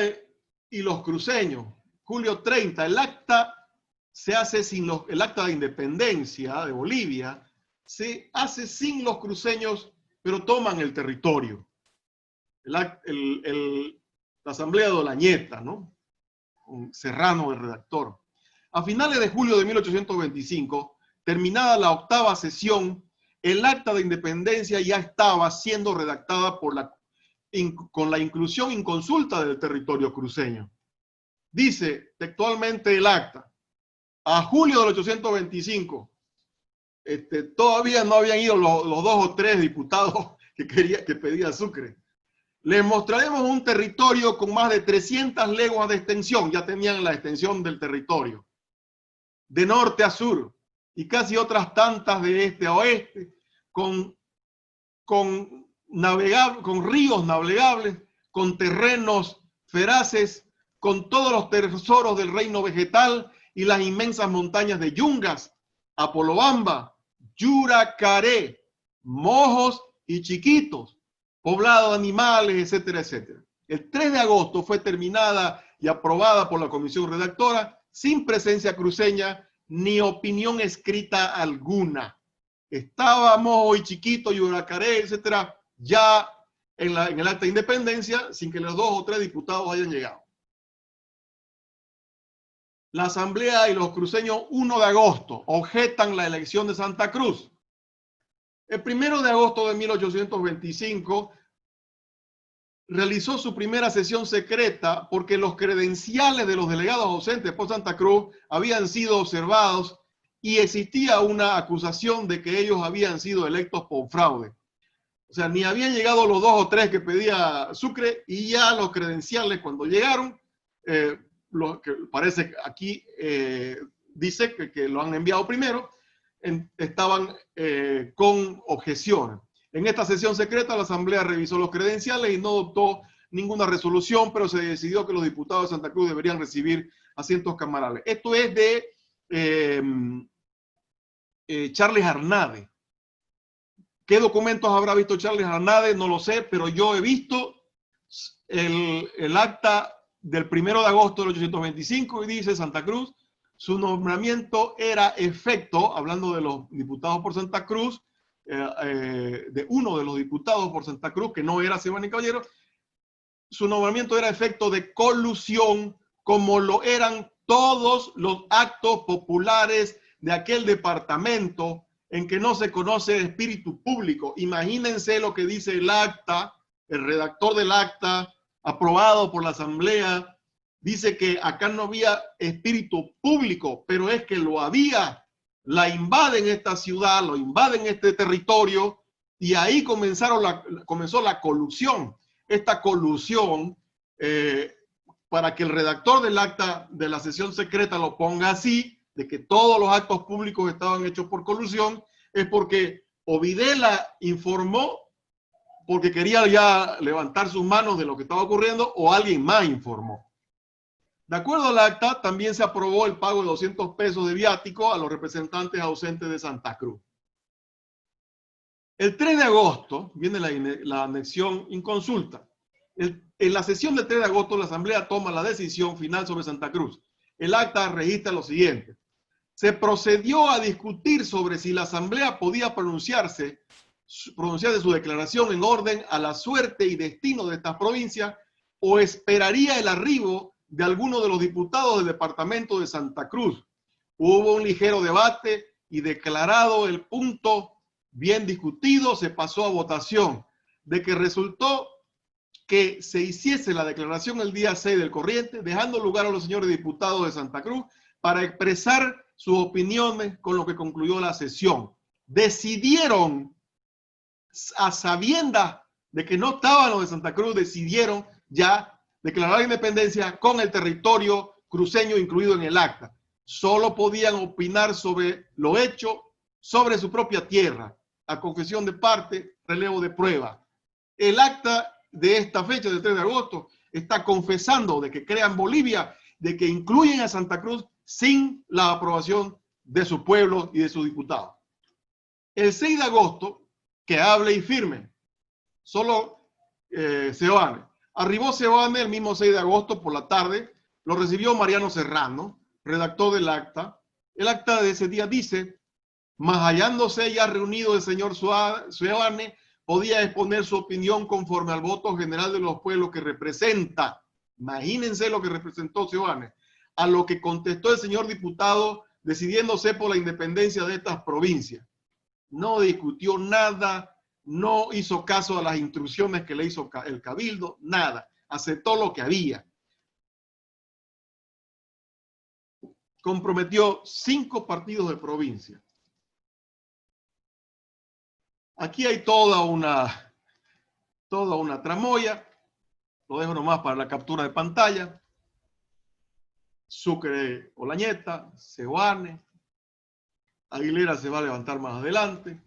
y los cruceños, julio 30, el acta se hace el acta de independencia de Bolivia se hace sin los cruceños, pero toman el territorio. La asamblea de Olañeta, ¿no? Un Serrano, el redactor. A finales de julio de 1825, terminada la 8ª sesión, el acta de independencia ya estaba siendo redactada con la inclusión inconsulta del territorio cruceño. Dice textualmente el acta: a julio del 825, todavía no habían ido los 2 o 3 diputados que pedía Sucre. Les mostraremos un territorio con más de 300 leguas de extensión. Ya tenían la extensión del territorio. De norte a sur, y casi otras tantas de este a oeste, con ríos navegables, con terrenos feraces, con todos los tesoros del reino vegetal y las inmensas montañas de Yungas, Apolobamba, Yuracaré, Mojos y Chiquitos, poblado de animales, etcétera, etcétera. El 3 de agosto fue terminada y aprobada por la comisión redactora sin presencia cruceña ni opinión escrita alguna. Estaba Mojo y Chiquito, Yuracaré, etcétera, ya en el acta de independencia, sin que los 2 o 3 diputados hayan llegado. La asamblea y los cruceños, 1 de agosto, objetan la elección de Santa Cruz. El 1 de agosto de 1825 realizó su primera sesión secreta porque los credenciales de los delegados ausentes por Santa Cruz habían sido observados y existía una acusación de que ellos habían sido electos por fraude. O sea, ni habían llegado los 2 o 3 que pedía Sucre y ya los credenciales cuando llegaron, lo que parece aquí dice que lo han enviado primero, estaban con objeciones. En esta sesión secreta la Asamblea revisó los credenciales y no adoptó ninguna resolución, pero se decidió que los diputados de Santa Cruz deberían recibir asientos camarales. Esto es de Charles Arnade. ¿Qué documentos habrá visto Charles Arnade? No lo sé, pero yo he visto el acta del 1 de agosto de 1825 y dice Santa Cruz, su nombramiento era efecto, hablando de los diputados por Santa Cruz, de uno de los diputados por Santa Cruz, que no era Seoane Caballero, su nombramiento era efecto de colusión, como lo eran todos los actos populares de aquel departamento en que no se conoce el espíritu público. Imagínense lo que dice el acta, el redactor del acta, aprobado por la Asamblea, dice que acá no había espíritu público, pero es que lo había. La invaden esta ciudad, lo invaden este territorio, y ahí comenzó la colusión. Esta colusión, para que el redactor del acta de la sesión secreta lo ponga así, de que todos los actos públicos estaban hechos por colusión, es porque o Videla informó porque quería ya levantar sus manos de lo que estaba ocurriendo, o alguien más informó. De acuerdo al acta, también se aprobó el pago de 200 pesos de viático a los representantes ausentes de Santa Cruz. El 3 de agosto viene la anexión inconsulta. En la sesión del 3 de agosto, la Asamblea toma la decisión final sobre Santa Cruz. El acta registra lo siguiente. Se procedió a discutir sobre si la Asamblea podía pronunciarse su declaración en orden a la suerte y destino de estas provincias o esperaría el arribo de alguno de los diputados del departamento de Santa Cruz. Hubo un ligero debate y declarado el punto bien discutido, se pasó a votación, de que resultó que se hiciese la declaración el día 6 del corriente, dejando lugar a los señores diputados de Santa Cruz para expresar sus opiniones, con lo que concluyó la sesión. Decidieron, a sabiendas de que no estaban los de Santa Cruz, decidieron ya declarar la independencia con el territorio cruceño incluido en el acta. Solo podían opinar sobre lo hecho sobre su propia tierra, a confesión de parte, relevo de prueba. El acta de esta fecha, del 3 de agosto, está confesando de que crean Bolivia, de que incluyen a Santa Cruz sin la aprobación de su pueblo y de sus diputados. El 6 de agosto, que hable y firme, solo Seoane. Arribó Seoane el mismo 6 de agosto por la tarde, lo recibió Mariano Serrano, redactor del acta. El acta de ese día dice: mas hallándose ya reunido el señor Seoane, podía exponer su opinión conforme al voto general de los pueblos que representa. Imagínense lo que representó Seoane. A lo que contestó el señor diputado, decidiéndose por la independencia de estas provincias. No discutió nada, no hizo caso a las instrucciones que le hizo el cabildo, nada. Aceptó lo que había. Comprometió 5 partidos de provincia. Aquí hay toda una tramoya. Lo dejo nomás para la captura de pantalla. Sucre Olañeta, Seoane. Aguilera se va a levantar más adelante.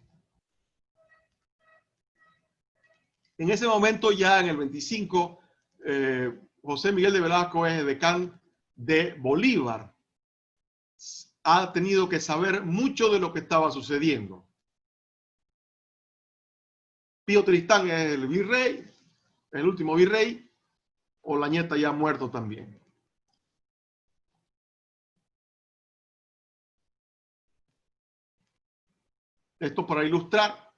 En ese momento, ya en el 25, José Miguel de Velasco es decán de Bolívar. Ha tenido que saber mucho de lo que estaba sucediendo. Pío Tristán es el virrey, el último virrey. Olañeta ya muerto también. Esto para ilustrar.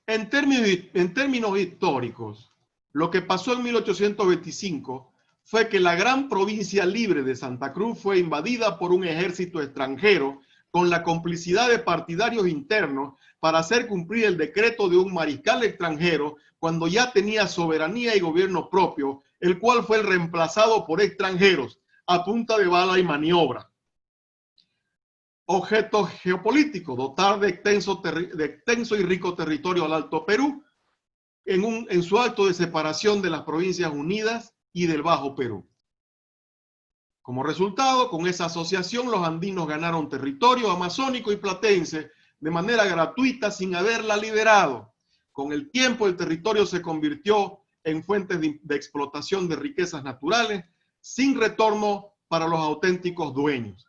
En términos históricos, lo que pasó en 1825 fue que la gran provincia libre de Santa Cruz fue invadida por un ejército extranjero con la complicidad de partidarios internos para hacer cumplir el decreto de un mariscal extranjero cuando ya tenía soberanía y gobierno propio, el cual fue reemplazado por extranjeros a punta de bala y maniobra. Objeto geopolítico: dotar de extenso y rico territorio al Alto Perú en su acto de separación de las Provincias Unidas y del Bajo Perú. Como resultado, con esa asociación, los andinos ganaron territorio amazónico y platense de manera gratuita sin haberla liberado. Con el tiempo, el territorio se convirtió en fuentes de explotación de riquezas naturales sin retorno para los auténticos dueños.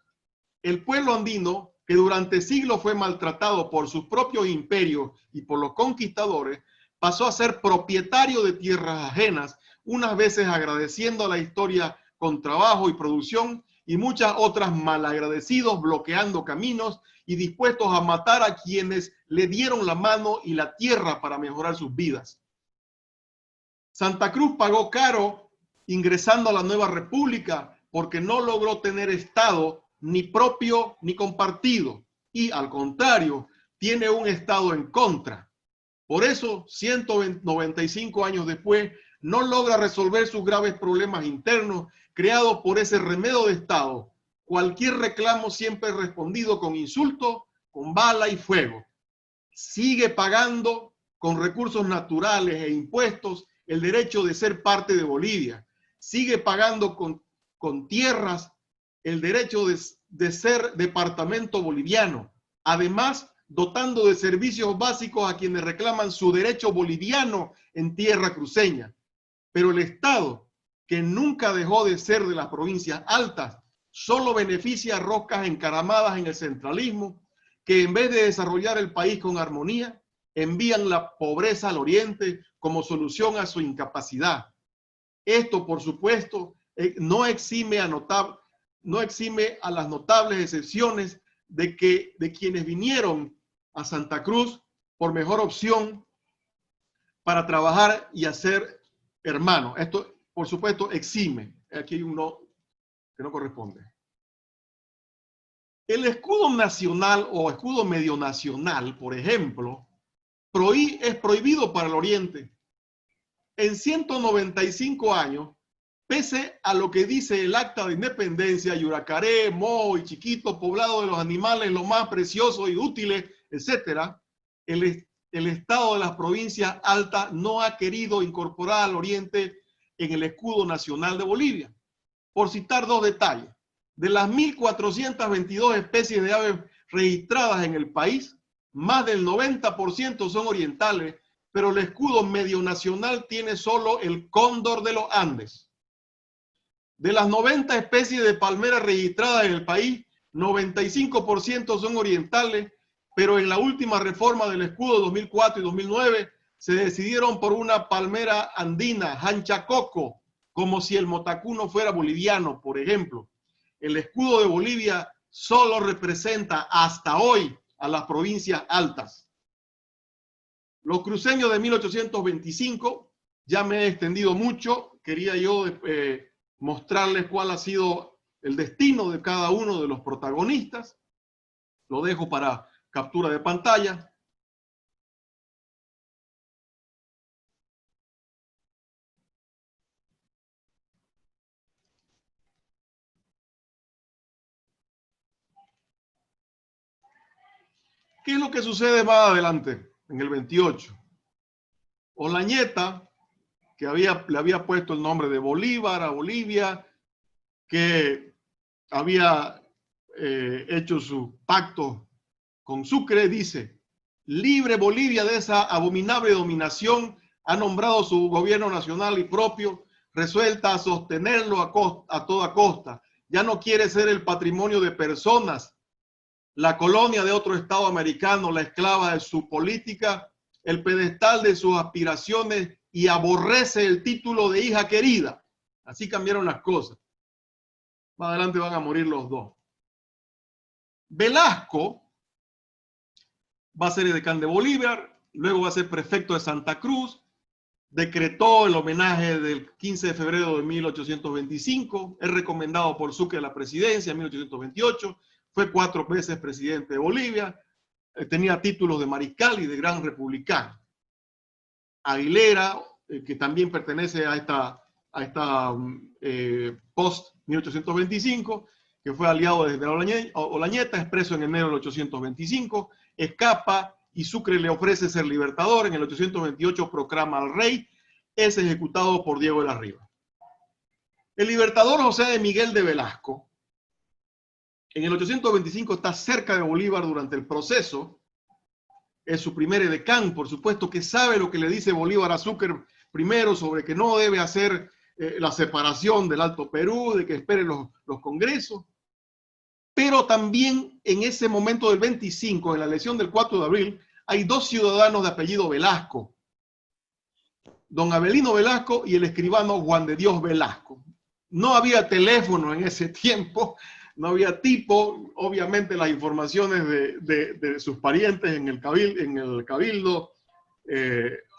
El pueblo andino, que durante siglos fue maltratado por sus propios imperios y por los conquistadores, pasó a ser propietario de tierras ajenas, unas veces agradeciendo a la historia con trabajo y producción, y muchas otras malagradecidos, bloqueando caminos y dispuestos a matar a quienes le dieron la mano y la tierra para mejorar sus vidas. Santa Cruz pagó caro ingresando a la nueva república porque no logró tener estado ni propio ni compartido, y al contrario, tiene un estado en contra. Por eso, 195 años después, no logra resolver sus graves problemas internos creados por ese remedio de Estado. Cualquier reclamo siempre respondido con insultos, con bala y fuego. Sigue pagando con recursos naturales e impuestos el derecho de ser parte de Bolivia. Sigue pagando con tierras el derecho de ser departamento boliviano. Además, dotando de servicios básicos a quienes reclaman su derecho boliviano en tierra cruceña. Pero el Estado, que nunca dejó de ser de las provincias altas, solo beneficia a roscas encaramadas en el centralismo, que en vez de desarrollar el país con armonía, envían la pobreza al oriente como solución a su incapacidad. Esto, por supuesto, no exime a las notables excepciones de quienes vinieron a Santa Cruz por mejor opción para trabajar y hacer hermanos. Esto, por supuesto, exime. Aquí hay uno que no corresponde. El escudo nacional o escudo medio nacional, por ejemplo, es prohibido para el Oriente. En 195 años, pese a lo que dice el Acta de Independencia, Yuracaré, Mo y Chiquito, poblado de los animales, lo más preciosos y útiles, etc., el Estado de las provincias altas no ha querido incorporar al Oriente en el escudo nacional de Bolivia. Por citar dos detalles: de las 1.422 especies de aves registradas en el país, más del 90% son orientales, pero el escudo medio nacional tiene solo el cóndor de los Andes. De las 90 especies de palmeras registradas en el país, 95% son orientales, pero en la última reforma del escudo 2004 y 2009 se decidieron por una palmera andina, Hanchacoco, como si el motacuno fuera boliviano, por ejemplo. El escudo de Bolivia solo representa hasta hoy a las provincias altas. Los cruceños de 1825, ya me he extendido mucho, quería yo mostrarles cuál ha sido el destino de cada uno de los protagonistas. Lo dejo para captura de pantalla. ¿Qué es lo que sucede más adelante, en el 28? Olañeta, que le había puesto el nombre de Bolívar a Bolivia, que había hecho su pacto con Sucre, dice: libre Bolivia de esa abominable dominación, ha nombrado su gobierno nacional y propio, resuelta a sostenerlo a toda costa. Ya no quiere ser el patrimonio de personas, la colonia de otro estado americano, la esclava de su política, el pedestal de sus aspiraciones, y aborrece el título de hija querida. Así cambiaron las cosas. Más adelante van a morir los dos. Velasco va a ser edecán de Bolívar, luego va a ser prefecto de Santa Cruz, decretó el homenaje del 15 de febrero de 1825, es recomendado por Sucre a la presidencia en 1828, fue 4 veces presidente de Bolivia, tenía títulos de mariscal y de gran republicano. Aguilera, que también pertenece a esta post-1825, que fue aliado de Olañeta, expreso en enero del 825, escapa y Sucre le ofrece ser libertador. En el 828 proclama al rey, es ejecutado por Diego de la Riva. El libertador José de Miguel de Velasco, en el 825 está cerca de Bolívar durante el proceso, es su primer edecán, por supuesto que sabe lo que le dice Bolívar a Sucre primero sobre que no debe hacer la separación del Alto Perú, de que espere los congresos, pero también en ese momento del 25, en la elección del 4 de abril, hay 2 ciudadanos de apellido Velasco, don Avelino Velasco y el escribano Juan de Dios Velasco. No había teléfono en ese tiempo, no había tipo, obviamente las informaciones de sus parientes en el cabildo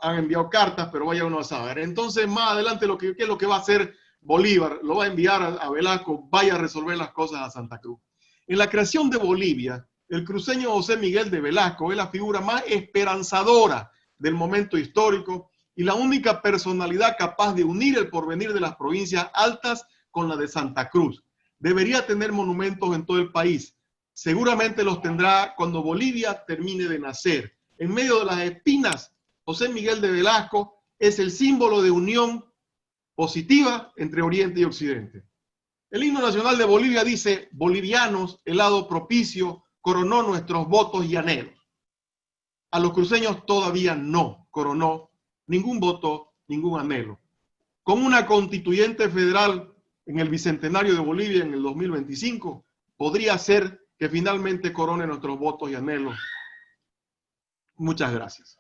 han enviado cartas, pero vaya uno a saber. Entonces, más adelante, ¿qué es lo que va a hacer Bolívar? Lo va a enviar a Velasco, vaya a resolver las cosas a Santa Cruz. En la creación de Bolivia, el cruceño José Miguel de Velasco es la figura más esperanzadora del momento histórico y la única personalidad capaz de unir el porvenir de las provincias altas con la de Santa Cruz. Debería tener monumentos en todo el país. Seguramente los tendrá cuando Bolivia termine de nacer. En medio de las espinas, José Miguel de Velasco es el símbolo de unión positiva entre Oriente y Occidente. El himno nacional de Bolivia dice: bolivianos, el lado propicio coronó nuestros votos y anhelos. A los cruceños todavía no coronó ningún voto, ningún anhelo. Con una constituyente federal en el bicentenario de Bolivia en el 2025, podría ser que finalmente corone nuestros votos y anhelos. Muchas gracias.